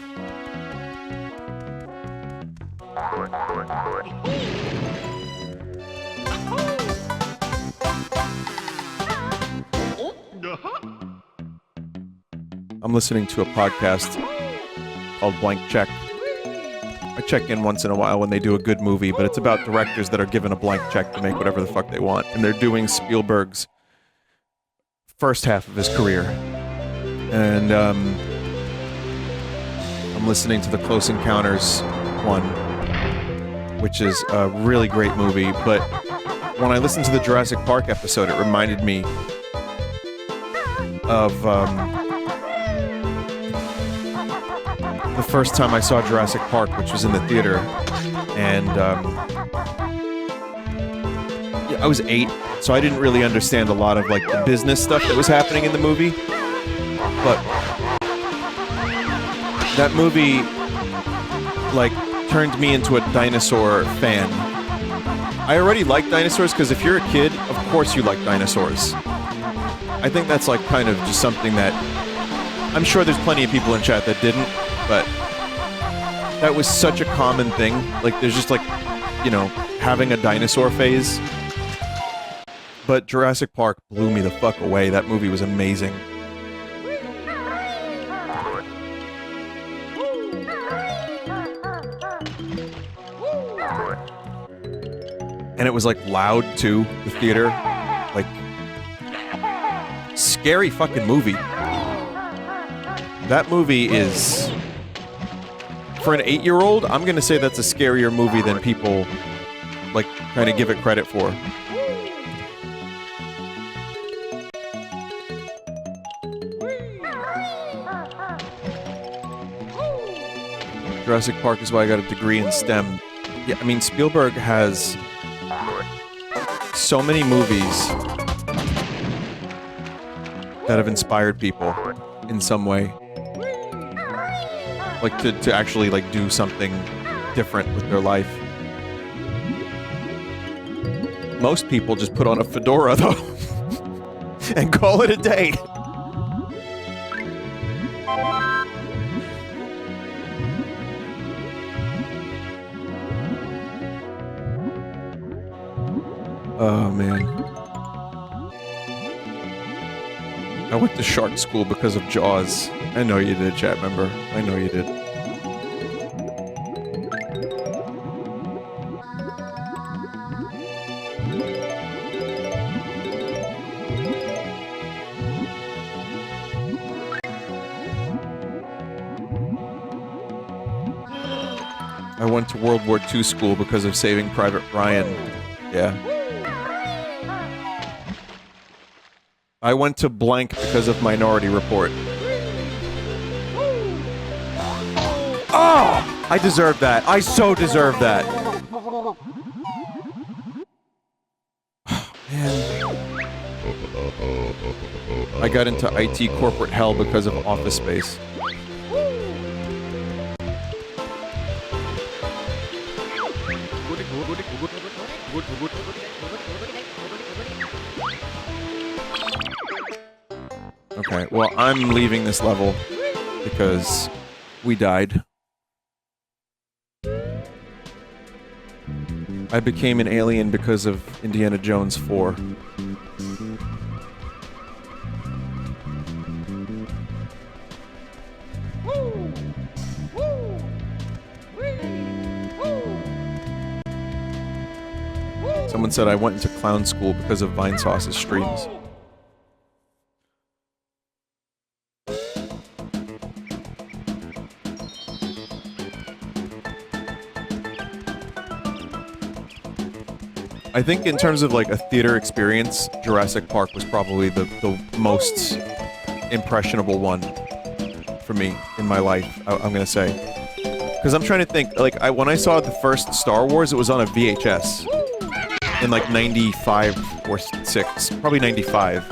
I'm listening to a podcast called Blank Check. I check in once in a while when they do a good movie, but it's about directors that are given a blank check to make whatever the fuck they want. And they're doing Spielberg's first half of his career. And I'm listening to the Close Encounters one, which is a really great movie. But when I listened to the Jurassic Park episode, it reminded me of the first time I saw Jurassic Park, which was in the theater, and yeah, I was 8, so I didn't really understand a lot of like the business stuff that was happening in the movie. But that movie like turned me into a dinosaur fan. I already like dinosaurs because if you're a kid, of course you like dinosaurs. I think that's like kind of just something that I'm sure there's plenty of people in chat that didn't. But that was such a common thing. Like, there's just like, you know, having a dinosaur phase. But Jurassic Park blew me the fuck away. That movie was amazing. And it was like loud too, the theater. Like, scary fucking movie. That movie is, for an 8-year-old, I'm gonna say that's a scarier movie than people like kind of give it credit for. Jurassic Park is why I got a degree in STEM. Yeah, I mean, Spielberg has so many movies that have inspired people in some way. Like, to actually, like, do something different with their life. Most people just put on a fedora, though, and call it a day. Oh, man. I went to shark school because of Jaws. I know you did, chat member. I know you did. I went to World War II school because of Saving Private Ryan. Yeah. I went to blank because of Minority Report. Oh! I deserve that. I so deserve that. Man. I got into IT corporate hell because of Office Space. Okay, well, I'm leaving this level because we died. I became an alien because of Indiana Jones 4. Someone said I went into clown school because of Vinesauce's streams. I think in terms of like a theater experience, Jurassic Park was probably the most impressionable one for me in my life, I'm gonna say. Because I'm trying to think, like, when I saw the first Star Wars, it was on a VHS. In like 95 or 6, probably 95.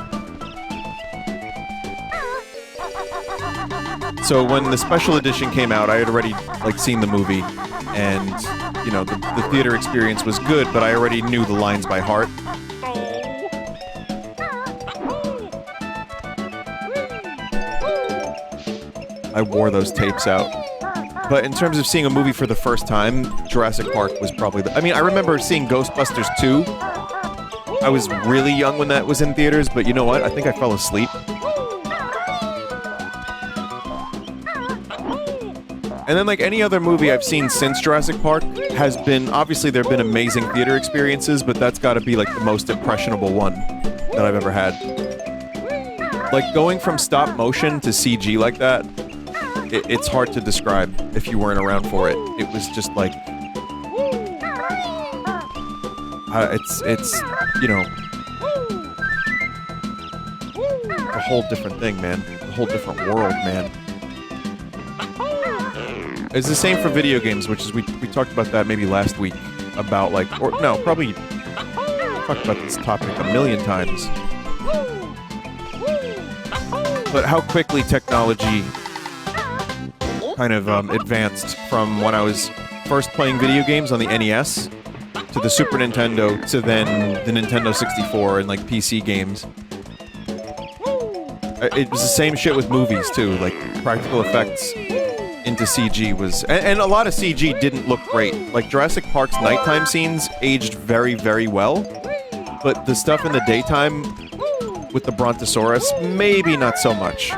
So when the special edition came out, I had already like seen the movie, and you know, the theater experience was good, but I already knew the lines by heart. I wore those tapes out. But in terms of seeing a movie for the first time, Jurassic Park was probably the... I mean, I remember seeing Ghostbusters 2. I was really young when that was in theaters, but you know what? I think I fell asleep. And then, like, any other movie I've seen since Jurassic Park has been... Obviously, there have been amazing theater experiences, but that's got to be, like, the most impressionable one that I've ever had. Like, going from stop motion to CG like that, it's hard to describe if you weren't around for it. It was just, like... it's, you know... a whole different thing, man. A whole different world, man. It's the same for video games, which is, we talked about that maybe last week, about like, or no, probably talked about this topic a million times. But how quickly technology kind of advanced from when I was first playing video games on the NES, to the Super Nintendo, to then the Nintendo 64 and like PC games. It was the same shit with movies too, like practical effects into CG was... And a lot of CG didn't look great. Like, Jurassic Park's nighttime scenes aged very, very well. But the stuff in the daytime with the Brontosaurus, maybe not so much.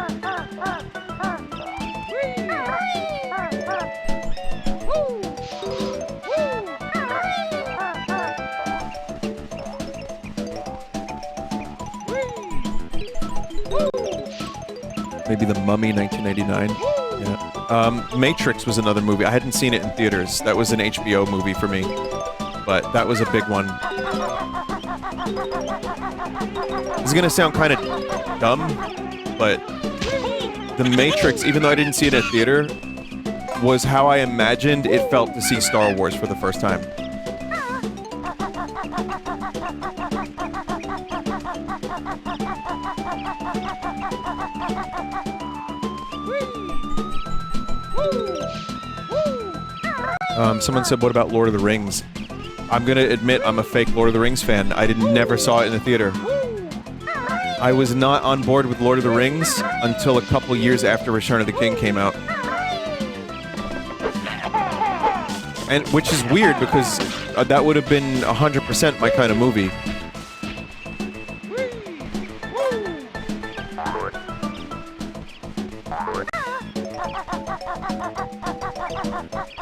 Maybe The Mummy, 1999. Yeah. Matrix was another movie. I hadn't seen it in theaters. That was an HBO movie for me. But that was a big one. This is gonna sound kind of dumb, but The Matrix, even though I didn't see it at theater, was how I imagined it felt to see Star Wars for the first time. Someone said, what about Lord of the Rings? I'm gonna admit I'm a fake Lord of the Rings fan. I never saw it in the theater. I was not on board with Lord of the Rings until a couple years after Return of the King came out. And which is weird because that would have been 100% my kind of movie.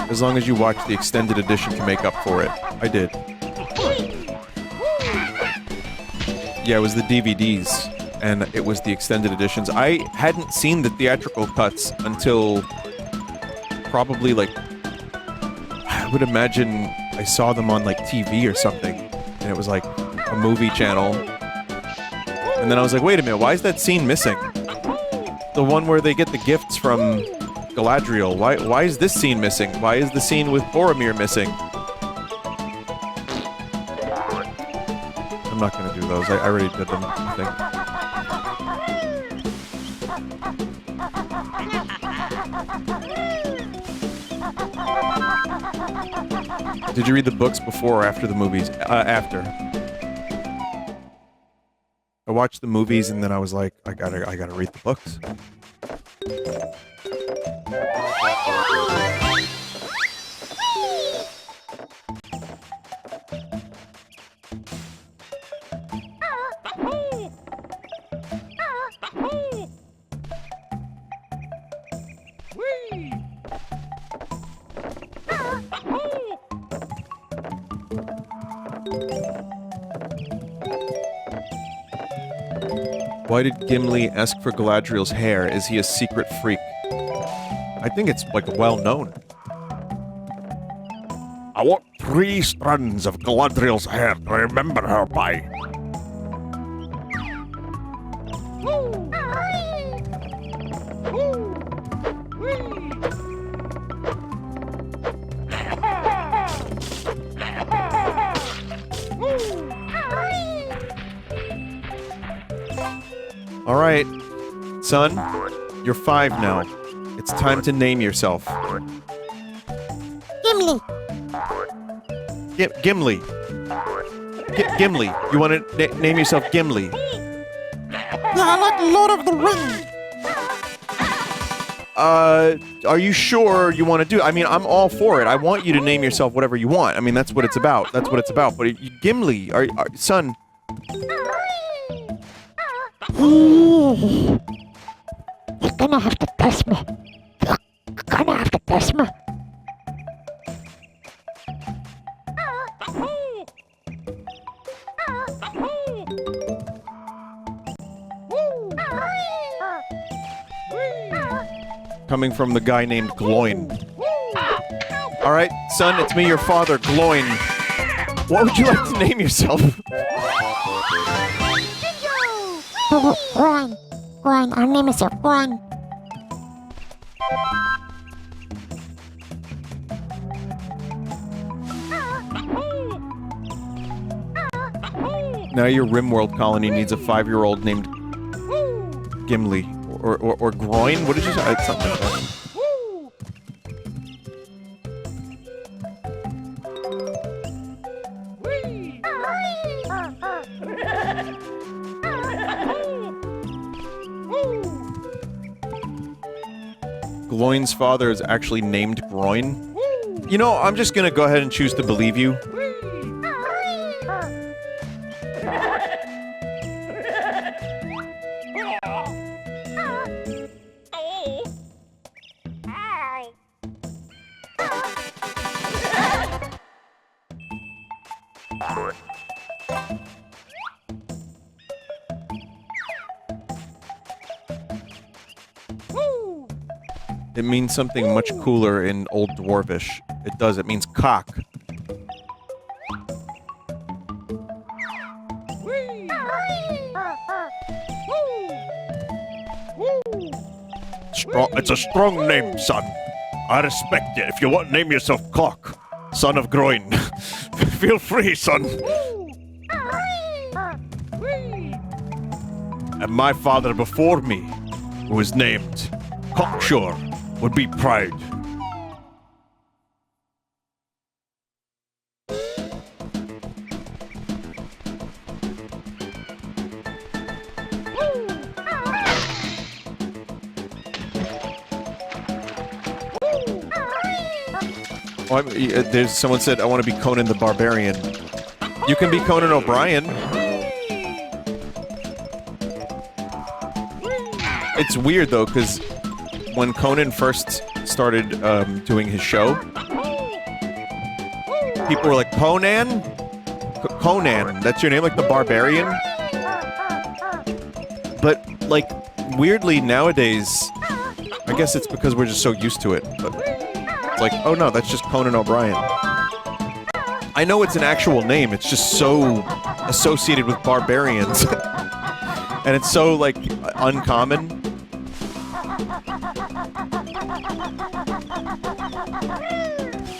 As long as you watch the extended edition to make up for it. I did. Yeah, it was the DVDs, and it was the extended editions. I hadn't seen the theatrical cuts until probably, like, I would imagine I saw them on, like, TV or something, and it was, like, a movie channel. And then I was like, wait a minute, why is that scene missing? The one where they get the gifts from Galadriel. Why is this scene missing? Why is the scene with Boromir missing? I'm not gonna do those. I already did them, I think. Did you read the books before or after the movies? After. I watched the movies and then I was like, I gotta read the books. Why did Gimli ask for Galadriel's hair? Is he a secret freak? I think it's, like, well known. I want 3 strands of Galadriel's hair to remember her by. Alright, son, you're 5 now. It's time to name yourself. Gimli. Gimli. Gimli. You want to name yourself Gimli? Yeah, I like Lord of the Rings. Are you sure you want to do it? I mean, I'm all for it. I want you to name yourself whatever you want. I mean, that's what it's about. That's what it's about. But Gimli, son. You're gonna have to test me. You're gonna have to test me. Coming from the guy named Gloin. Alright, son, it's me, your father, Gloin. What would you like to name yourself? Groin. Groin. Our name is Groin. Now your Rimworld colony needs a 5-year-old named Gimli. Or Groin? What did you say? It's something like that. Gloin's father is actually named Groin. You know, I'm just gonna go ahead and choose to believe you. It means something much cooler in Old Dwarvish. It does. It means cock. It's a strong name, son. I respect it. If you want to name yourself Cock, son of Groin, feel free, son. And my father before me, who was named Cocksure, would be proud. Oh, there's someone said, I want to be Conan the Barbarian. You can be Conan O'Brien. It's weird, though, because when Conan first started doing his show, people were like, Conan? Conan, that's your name, like the Barbarian? But, like, weirdly, nowadays, I guess it's because we're just so used to it, but it's like, oh no, that's just Conan O'Brien. I know it's an actual name, it's just so associated with barbarians. And it's so, like, uncommon.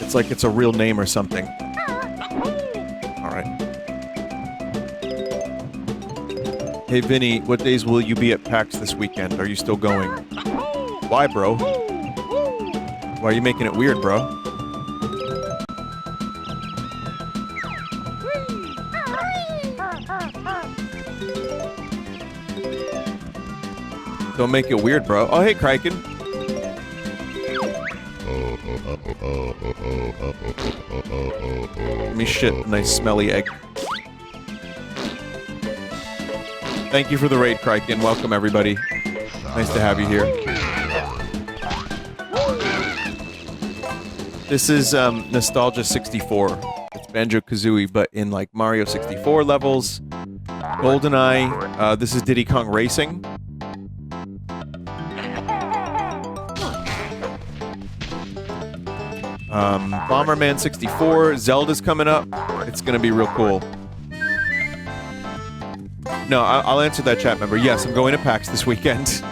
It's like it's a real name or something. Alright. Hey Vinny, what days will you be at PAX this weekend? Are you still going? Why, bro? Why are you making it weird, bro? Don't make it weird, bro. Oh, hey, Kraken. Let me shit. Nice smelly egg. Thank you for the raid, Kraken. Welcome, everybody. Nice to have you here. This is Nostalgia 64. It's Banjo Kazooie, but in like Mario 64 levels. GoldenEye. This is Diddy Kong Racing. Bomberman 64. Zelda's coming up. It's gonna be real cool. No, I'll answer that chat member. Yes, I'm going to PAX this weekend.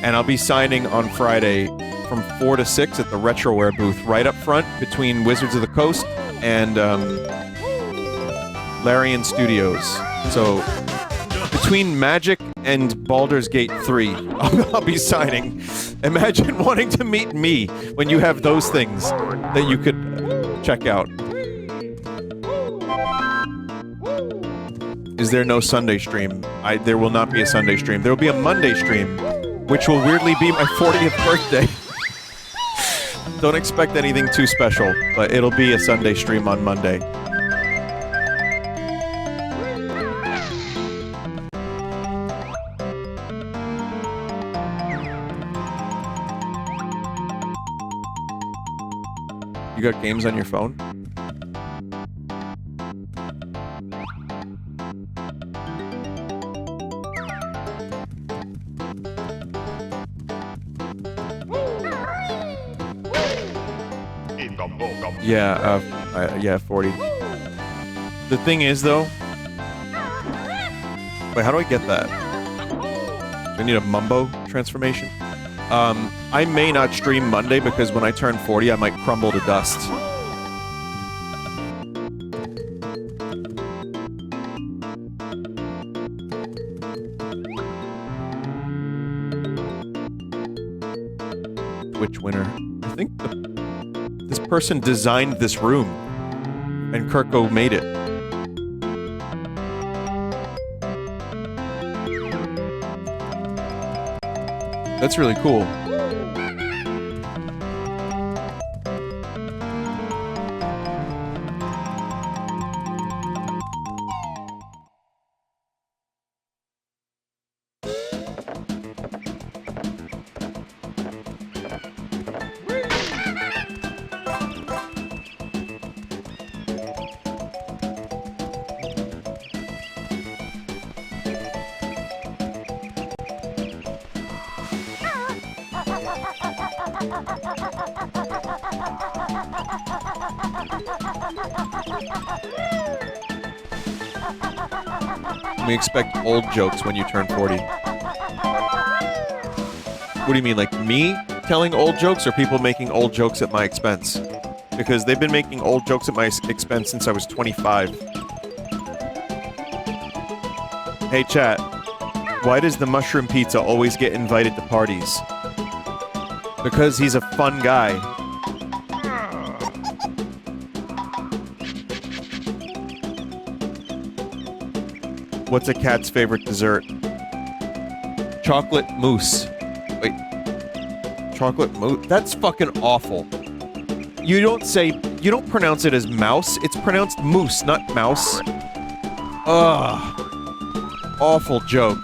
And I'll be signing on Friday from 4 to 6 at the Retroware booth, right up front between Wizards of the Coast and Larian Studios. So, between Magic and Baldur's Gate 3, I'll be signing. Imagine wanting to meet me when you have those things that you could check out. Is there no Sunday stream? There will not be a Sunday stream. There will be a Monday stream, which will weirdly be my 40th birthday. Don't expect anything too special, but it'll be a Sunday stream on Monday. You got games on your phone? Yeah, 40. The thing is, though... Wait, how do I get that? Do I need a Mumbo transformation? I may not stream Monday because when I turn 40, I might crumble to dust. Twitch winner. I think this person designed this room, and Kirko made it. That's really cool. We expect old jokes when you turn 40. What do you mean, like me telling old jokes or people making old jokes at my expense? Because they've been making old jokes at my expense since I was 25. Hey chat, why does the mushroom pizza always get invited to parties? Because he's a fun guy. What's a cat's favorite dessert? Chocolate mousse. Wait. Chocolate mousse? That's fucking awful. You don't pronounce it as mouse. It's pronounced moose, not mouse. Ugh. Awful joke.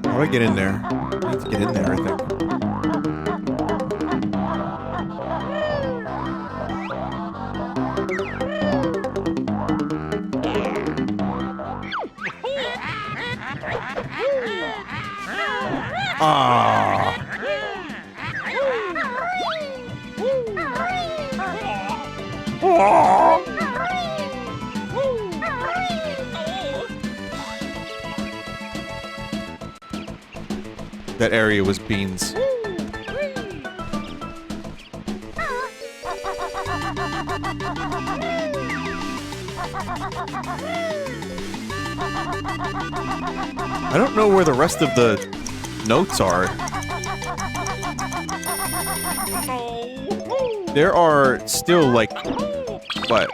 How do I get in there? I need to get in there, I think. Ah. That area was beans. I don't know where the rest of the notes are. There are still like, what?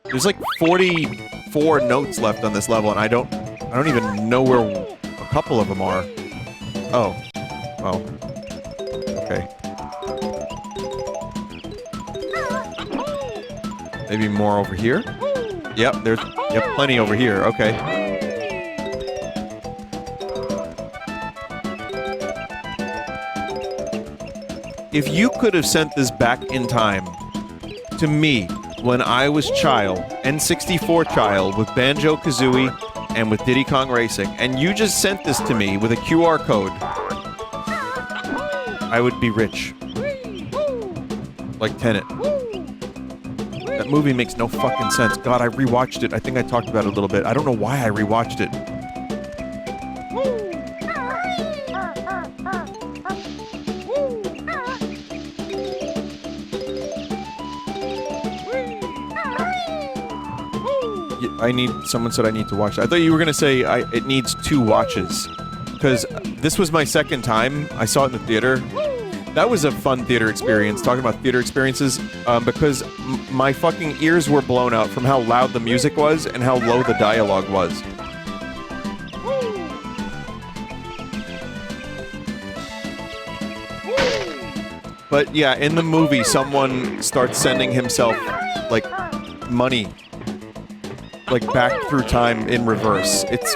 There's like 44 notes left on this level, and I don't even know where a couple of them are. Oh. Oh. Okay. Maybe more over here? Yep, there's plenty over here. Okay. If you could have sent this back in time to me when I was child, N64 child, with Banjo Kazooie and with Diddy Kong Racing, and you just sent this to me with a QR code, I would be rich. Like Tenet. That movie makes no fucking sense. God, I rewatched it. I think I talked about it a little bit. I don't know why I rewatched it. Someone said I need to watch it. I thought you were gonna say it needs 2 watches. Because this was my second time. I saw it in the theater. That was a fun theater experience, talking about theater experiences, because my fucking ears were blown out from how loud the music was and how low the dialogue was. But yeah, in the movie, someone starts sending himself, like, money. Like, back through time in reverse. It's...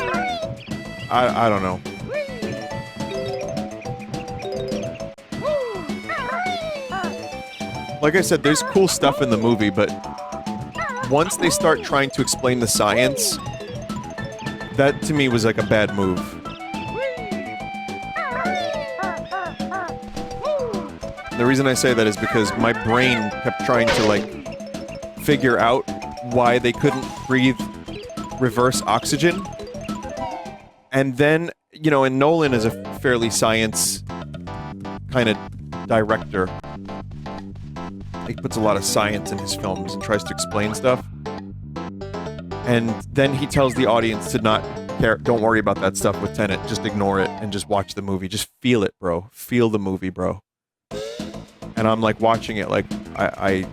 I don't know. Like I said, there's cool stuff in the movie, but once they start trying to explain the science, that to me was like a bad move. The reason I say that is because my brain kept trying to, like, figure out why they couldn't breathe reverse oxygen. And then, you know, and Nolan is a fairly science kind of director. He puts a lot of science in his films and tries to explain stuff. And then he tells the audience to not care. Don't worry about that stuff with Tenet. Just ignore it and just watch the movie. Just feel it, bro. Feel the movie, bro. and I'm like watching it like I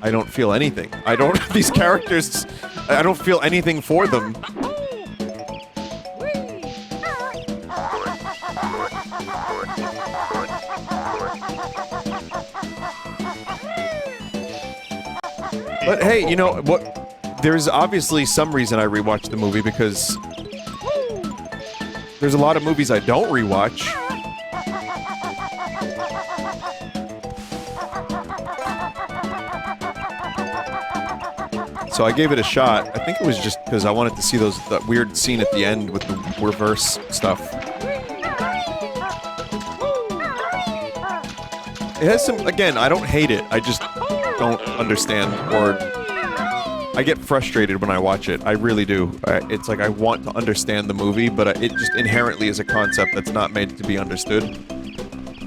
don't feel anything. I don't these characters I don't feel anything for them. But hey, you know what? There's obviously some reason I rewatched the movie because there's a lot of movies I don't rewatch. So I gave it a shot. I think it was just because I wanted to see that weird scene at the end with the reverse stuff. It has some, again, I don't hate it. I just don't understand, or I get frustrated when I watch it. I really do. It's like I want to understand the movie, but it just inherently is a concept that's not made to be understood.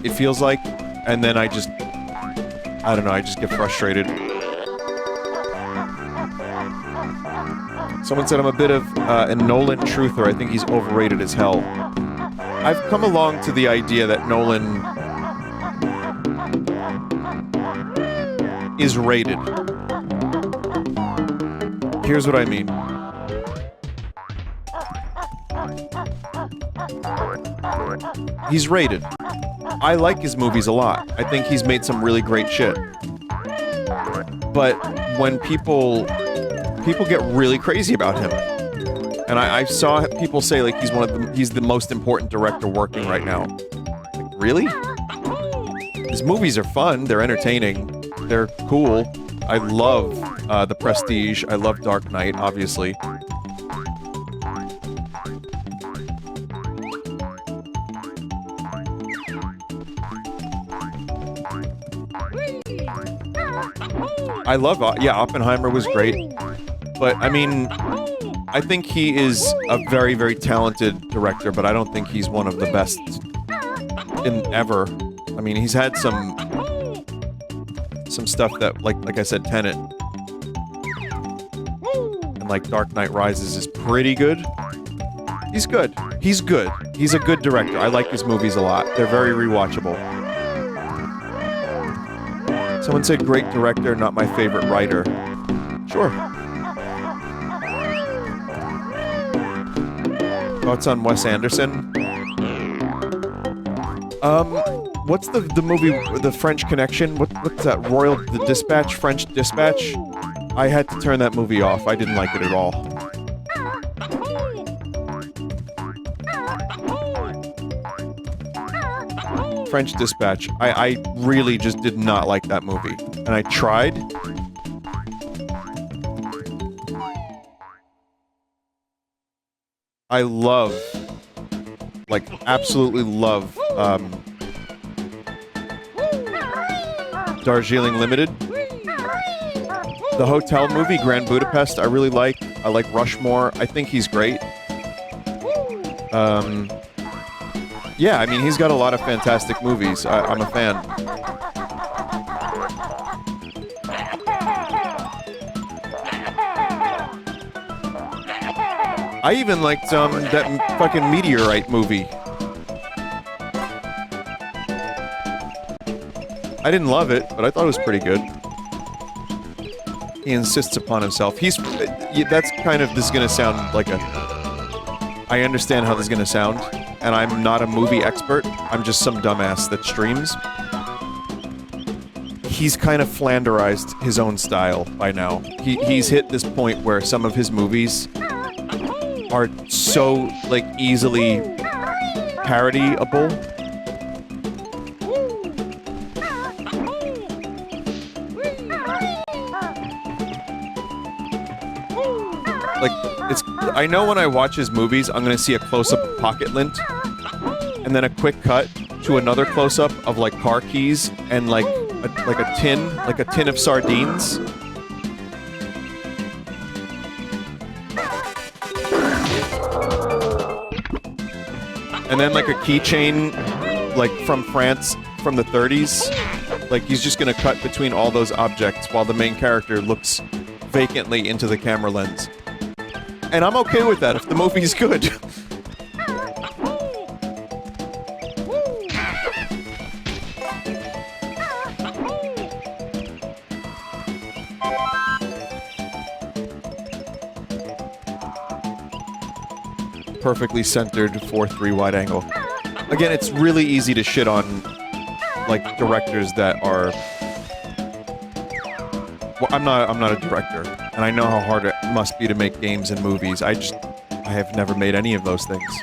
It feels like, and then I don't know, I just get frustrated. Someone said I'm a bit of a Nolan truther. I think he's overrated as hell. I've come along to the idea that Nolan is rated. Here's what I mean. He's rated. I like his movies a lot. I think he's made some really great shit. But when people get really crazy about him. And I saw people say like he's the most important director working right now. Like, really? His movies are fun, they're entertaining, they're cool. I love The Prestige, I love Dark Knight, obviously. I love, Oppenheimer was great. But, I mean, I think he is a very, very talented director, but I don't think he's one of the best ever. I mean, he's had some stuff that, like I said, Tenet. And, like, Dark Knight Rises is pretty good. He's good. He's good. He's a good director. I like his movies a lot. They're very rewatchable. Someone said great director, not my favorite writer. Sure. Thoughts on Wes Anderson? What's the movie, The French Connection? What's that? French Dispatch? I had to turn that movie off. I didn't like it at all. French Dispatch. I really just did not like that movie. And I tried. I love, like, absolutely love, Darjeeling Limited. The hotel movie, Grand Budapest, I really like. I like Rushmore. I think he's great. Yeah, I mean, he's got a lot of fantastic movies. I'm a fan. I even liked that fucking Meteorite movie. I didn't love it, but I thought it was pretty good. He insists upon himself. That's kind of, this is gonna sound like I understand how this is gonna sound, and I'm not a movie expert. I'm just some dumbass that streams. He's kind of Flanderized his own style by now. He's hit this point where some of his movies are so, like, easily parodyable. Like, I know when I watch his movies, I'm gonna see a close-up of pocket lint, and then a quick cut to another close-up of, like, car keys, and, like a tin of sardines. And then, like, a keychain, like, from France, from the 30s. Like, he's just gonna cut between all those objects while the main character looks vacantly into the camera lens. And I'm okay with that if the movie's good. perfectly centered 4:3 wide angle. Again, it's really easy to shit on, like, directors that are... Well, I'm not a director, and I know how hard it must be to make games and movies. I have never made any of those things.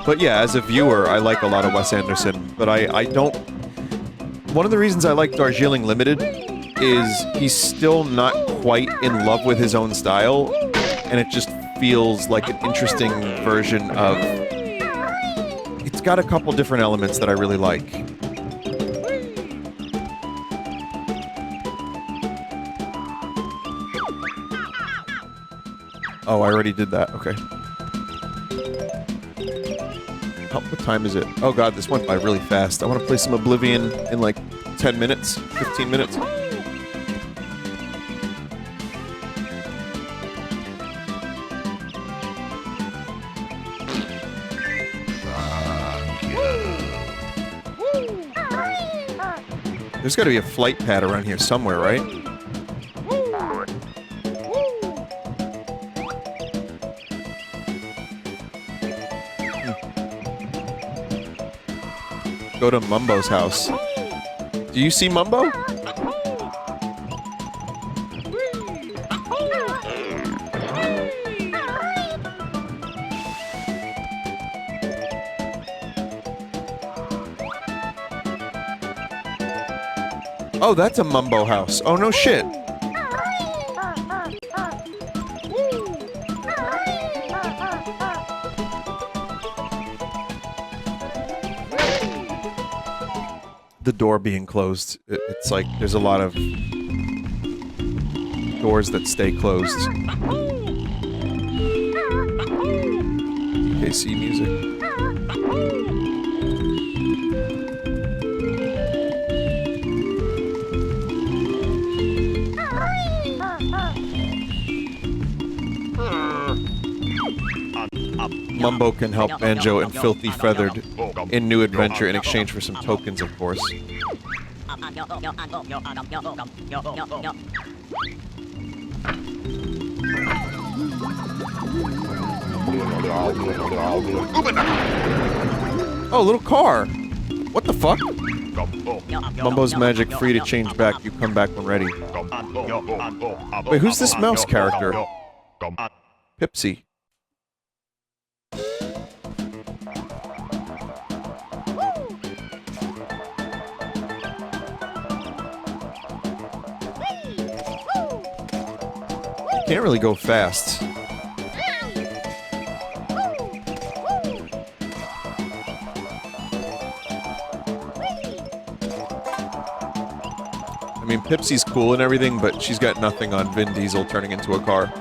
But yeah, as a viewer, I like a lot of Wes Anderson, but I don't... One of the reasons I like Darjeeling Limited is he's still not quite in love with his own style, and it just feels like an interesting version of... It's got a couple different elements that I really like. Oh, I already did that. Okay. Oh, what time is it? Oh god, this went by really fast. I want to play some Oblivion in like 10 minutes, 15 minutes. There's got to be a flight pad around here somewhere, right? Go to Mumbo's house. Do you see Mumbo? Oh, that's a Mumbo house. Oh, no shit. The door being closed. It's like there's a lot of doors that stay closed. DKC music. Mumbo can help Banjo and Filthy Feathered in New Adventure in exchange for some tokens, of course. Oh, little car! What the fuck? Mumbo's magic free to change back. You come back when ready. Wait, who's this mouse character? Pipsy. Can't really go fast. I mean, Pipsy's cool and everything, but she's got nothing on Vin Diesel turning into a car.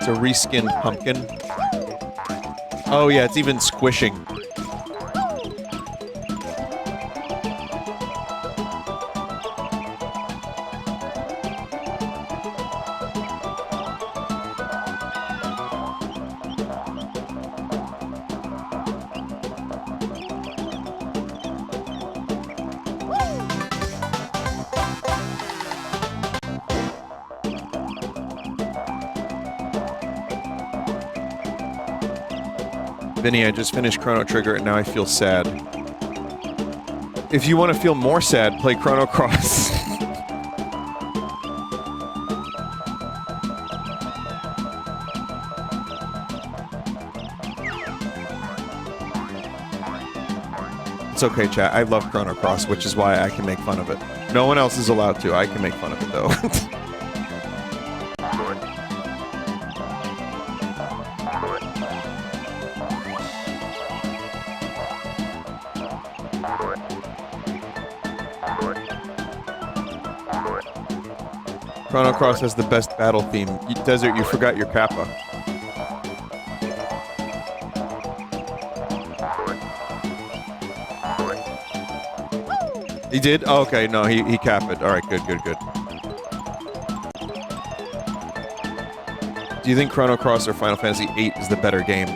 It's a reskinned pumpkin. Oh yeah, it's even squishing. Vinny, I just finished Chrono Trigger and now I feel sad. If you want to feel more sad, play Chrono Cross. It's okay, chat. I love Chrono Cross, which is why I can make fun of it. No one else is allowed to. I can make fun of it, though. Chrono Cross has the best battle theme. Desert, you forgot your kappa. He did? Oh, okay, no, he capped it. Alright, good, good, good. Do you think Chrono Cross or Final Fantasy VIII is the better game?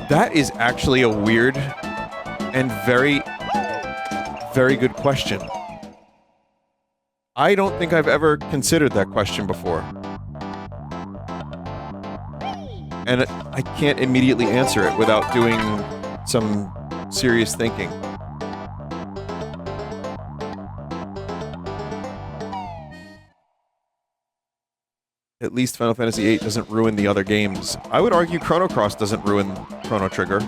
That is actually a weird and very, very good question. I don't think I've ever considered that question before. And I can't immediately answer it without doing some serious thinking. At least Final Fantasy VIII doesn't ruin the other games. I would argue Chrono Cross doesn't ruin Chrono Trigger.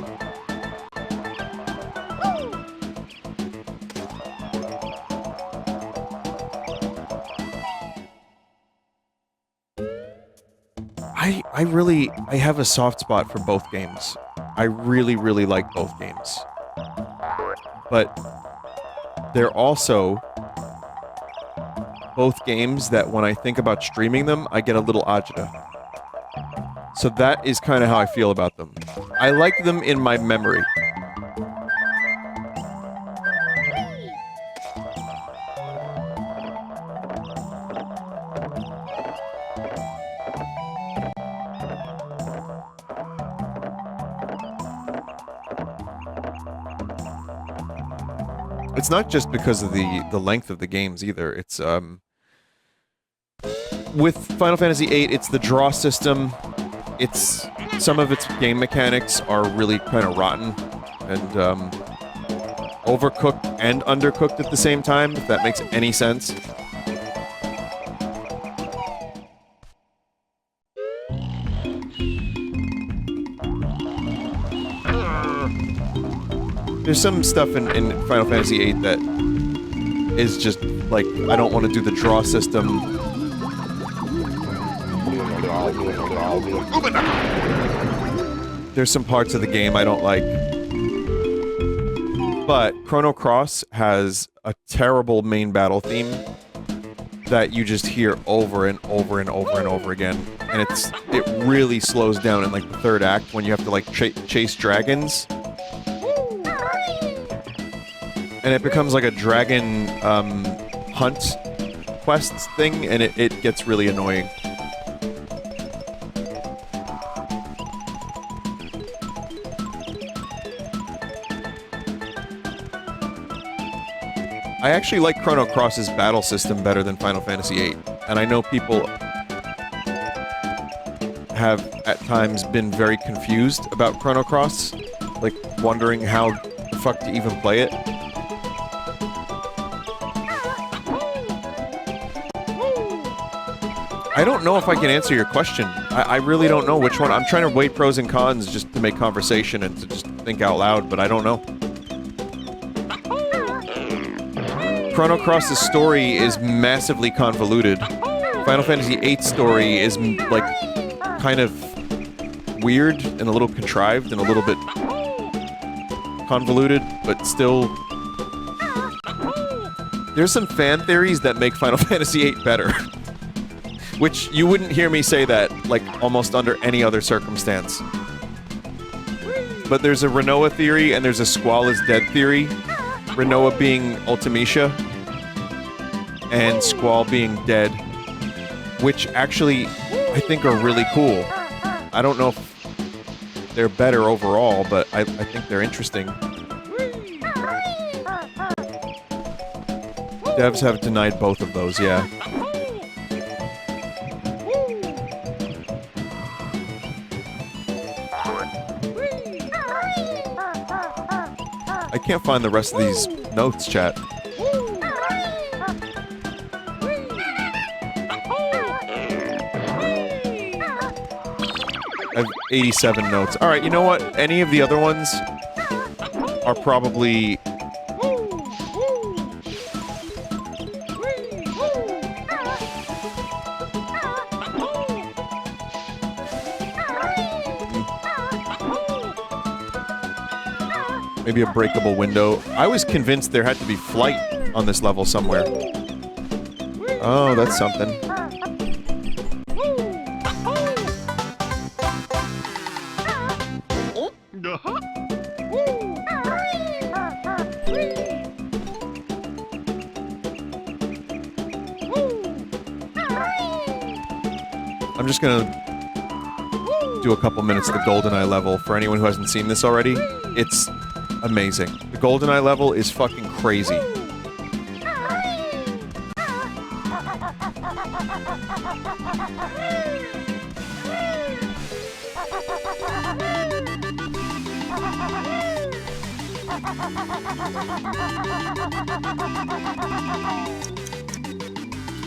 I have a soft spot for both games. I really, really like both games. But they're also both games that when I think about streaming them, I get a little agita. So that is kind of how I feel about them. I like them in my memory. It's not just because of the length of the games either. It's with Final Fantasy VIII, it's the draw system. It's some of its game mechanics are really kind of rotten and overcooked and undercooked at the same time, if that makes any sense. There's some stuff in Final Fantasy VIII that is just, like, I don't want to do the draw system. There's some parts of the game I don't like. But Chrono Cross has a terrible main battle theme that you just hear over and over and over and over again. And it really slows down in, like, the third act when you have to, like, chase dragons. And it becomes like a dragon hunt quest thing, and it gets really annoying. I actually like Chrono Cross's battle system better than Final Fantasy VIII, and I know people have at times been very confused about Chrono Cross, like wondering how the fuck to even play it. I don't know if I can answer your question. I really don't know which one. I'm trying to weigh pros and cons just to make conversation and to just think out loud, but I don't know. Chrono Cross's story is massively convoluted. Final Fantasy VIII's story is, like, kind of weird and a little contrived and a little bit convoluted, but still... There's some fan theories that make Final Fantasy VIII better. Which, you wouldn't hear me say that, like, almost under any other circumstance. But there's a Renoa theory, and there's a Squall is dead theory. Renoa being Ultimecia, and Squall being dead. Which, actually, I think are really cool. I don't know if they're better overall, but I think they're interesting. Devs have denied both of those, yeah. I can't find the rest of these notes, chat. I have 87 notes. Alright, you know what? Any of the other ones are probably... maybe a breakable window. I was convinced there had to be flight on this level somewhere. Oh, that's something. I'm just gonna do a couple minutes of the GoldenEye level for anyone who hasn't seen this already. It's amazing. The GoldenEye level is fucking crazy.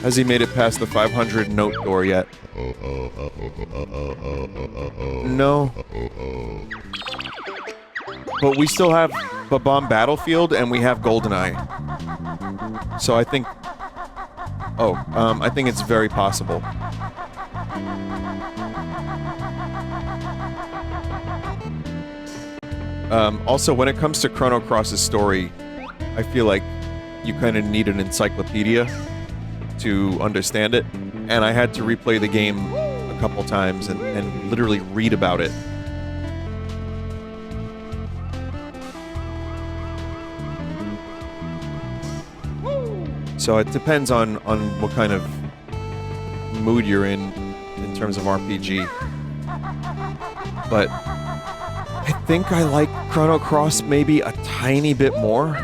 Has he made it past the 500 note door yet? No. But we still have Bomb Battlefield and we have GoldenEye. So I think... Oh, I think it's very possible. Also, when it comes to Chrono Cross's story, I feel like you kind of need an encyclopedia to understand it, and I had to replay the game a couple times and literally read about it. So it depends on what kind of mood you're in terms of RPG. But I think I like Chrono Cross maybe a tiny bit more.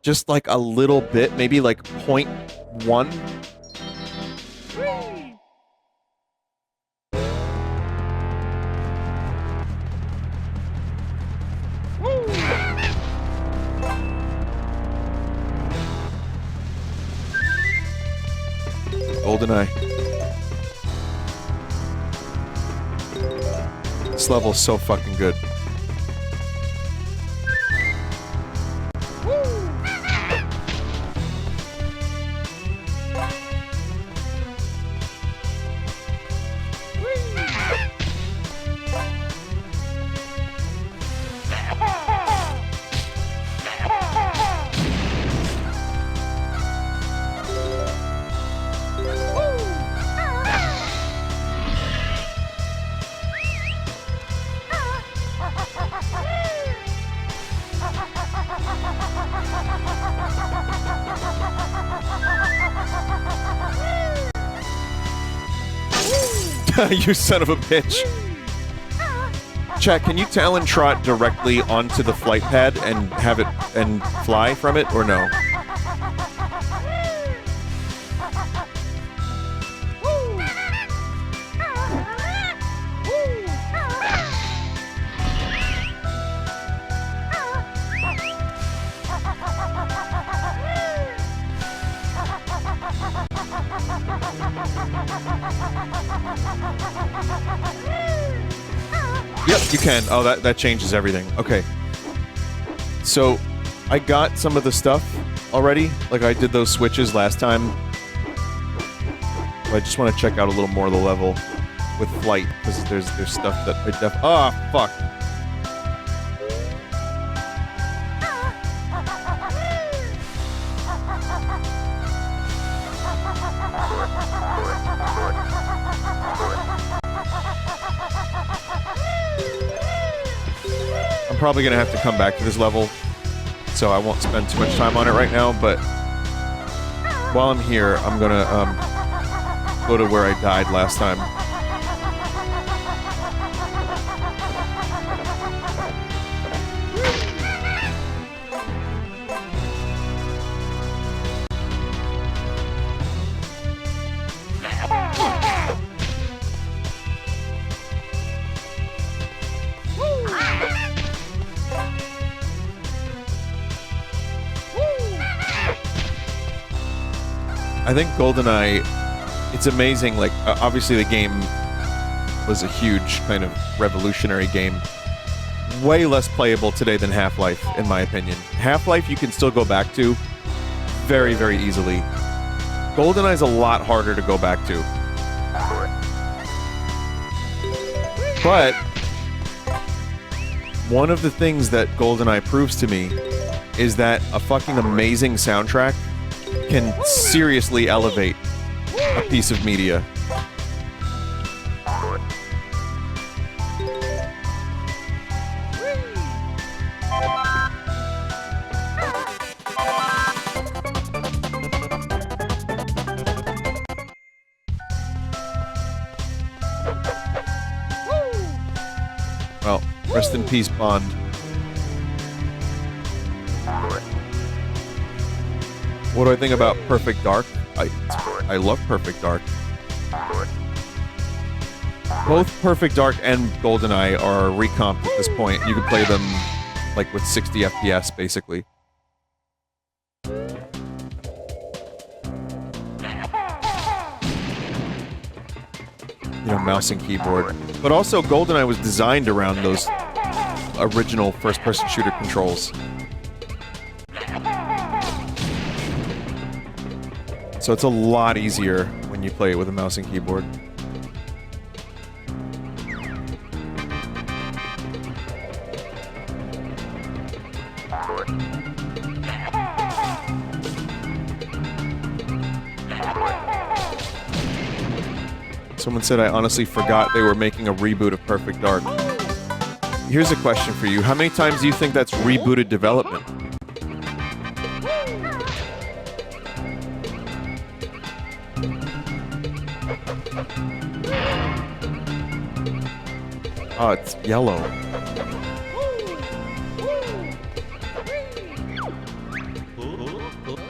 Just like a little bit, maybe like 0.1. GoldenEye. This level is so fucking good. You son of a bitch. Chat, can you Talon Trot directly onto the flight pad and have it and fly from it, or no? Yep, you can. Oh, that changes everything. Okay. So, I got some of the stuff already. Like, I did those switches last time. I just want to check out a little more of the level with flight, because there's stuff that I Ah, fuck. Probably gonna have to come back to this level, so I won't spend too much time on it right now, but while I'm here, I'm gonna go to where I died last time. I think GoldenEye, it's amazing, like, obviously the game was a huge kind of revolutionary game. Way less playable today than Half-Life, in my opinion. Half-Life you can still go back to very, very easily. GoldenEye's a lot harder to go back to. But one of the things that GoldenEye proves to me is that a fucking amazing soundtrack can seriously elevate a piece of media. Well, rest in peace, Bond. What do I think about Perfect Dark? I love Perfect Dark. Both Perfect Dark and GoldenEye are recomped at this point. You can play them like with 60 FPS basically. You know, mouse and keyboard. But also GoldenEye was designed around those original first-person shooter controls. So it's a lot easier when you play it with a mouse and keyboard. Someone said, I honestly forgot they were making a reboot of Perfect Dark. Here's a question for you. How many times do you think that's rebooted development? Oh, it's yellow.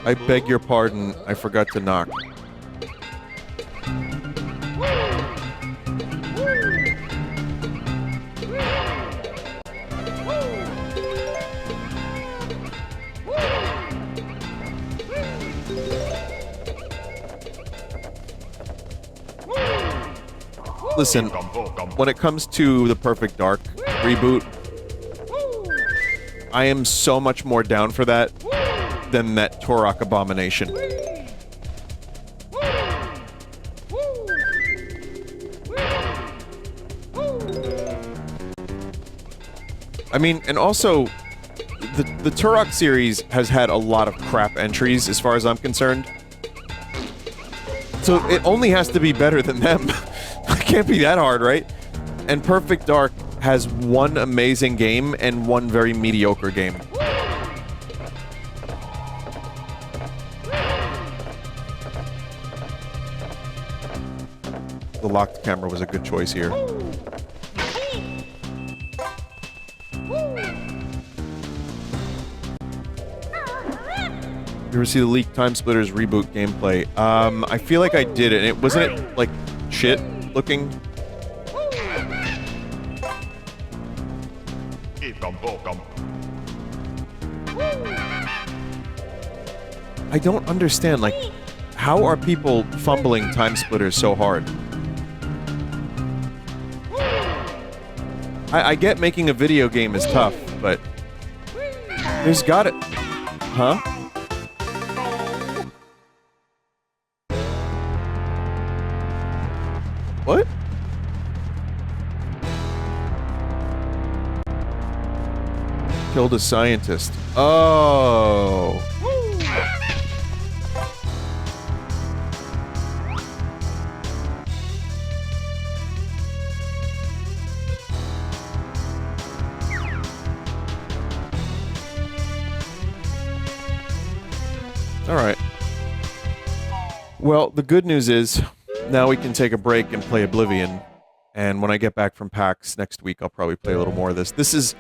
I beg your pardon, I forgot to knock. Listen, when it comes to the Perfect Dark reboot, I am so much more down for that than that Turok abomination. I mean, and also, the Turok series has had a lot of crap entries as far as I'm concerned. So it only has to be better than them. It can't be that hard, right? And Perfect Dark has one amazing game and one very mediocre game. The locked camera was a good choice here. You ever see the leaked Time Splitters reboot gameplay? I feel like I did it. Wasn't it, like, shit looking? I don't understand, like, how are people fumbling Time Splitters so hard? I get making a video game is tough, but there's gotta... Huh? What? Killed a scientist. Oh. All right. Well, the good news is now we can take a break and play Oblivion. And when I get back from PAX next week, I'll probably play a little more of this. This is...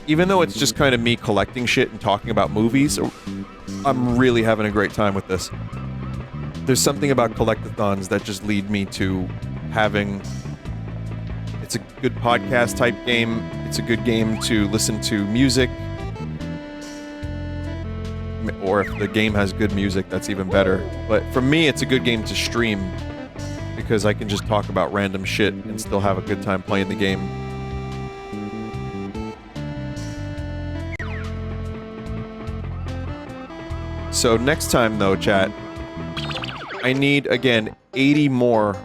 Even though it's just kind of me collecting shit and talking about movies, I'm really having a great time with this. There's something about collectathons that just lead me to having... It's a good podcast type game. It's a good game to listen to music. Or if the game has good music, that's even better. But for me, it's a good game to stream because I can just talk about random shit and still have a good time playing the game. So next time, though, chat, I need, again, 81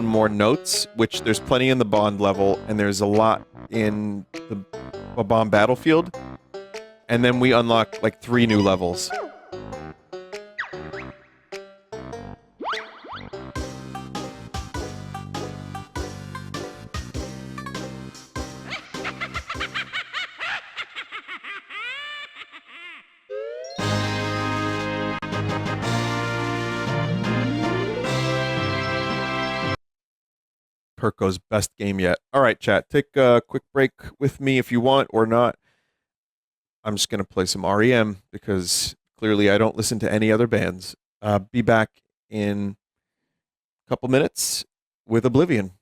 more notes, which there's plenty in the Bond level, and there's a lot in the Bomb Battlefield. And then we unlock, like, 3 new levels. Perko's best game yet. All right, chat. Take a quick break with me if you want or not. I'm just going to play some REM because clearly I don't listen to any other bands. Be back in a couple minutes with Oblivion.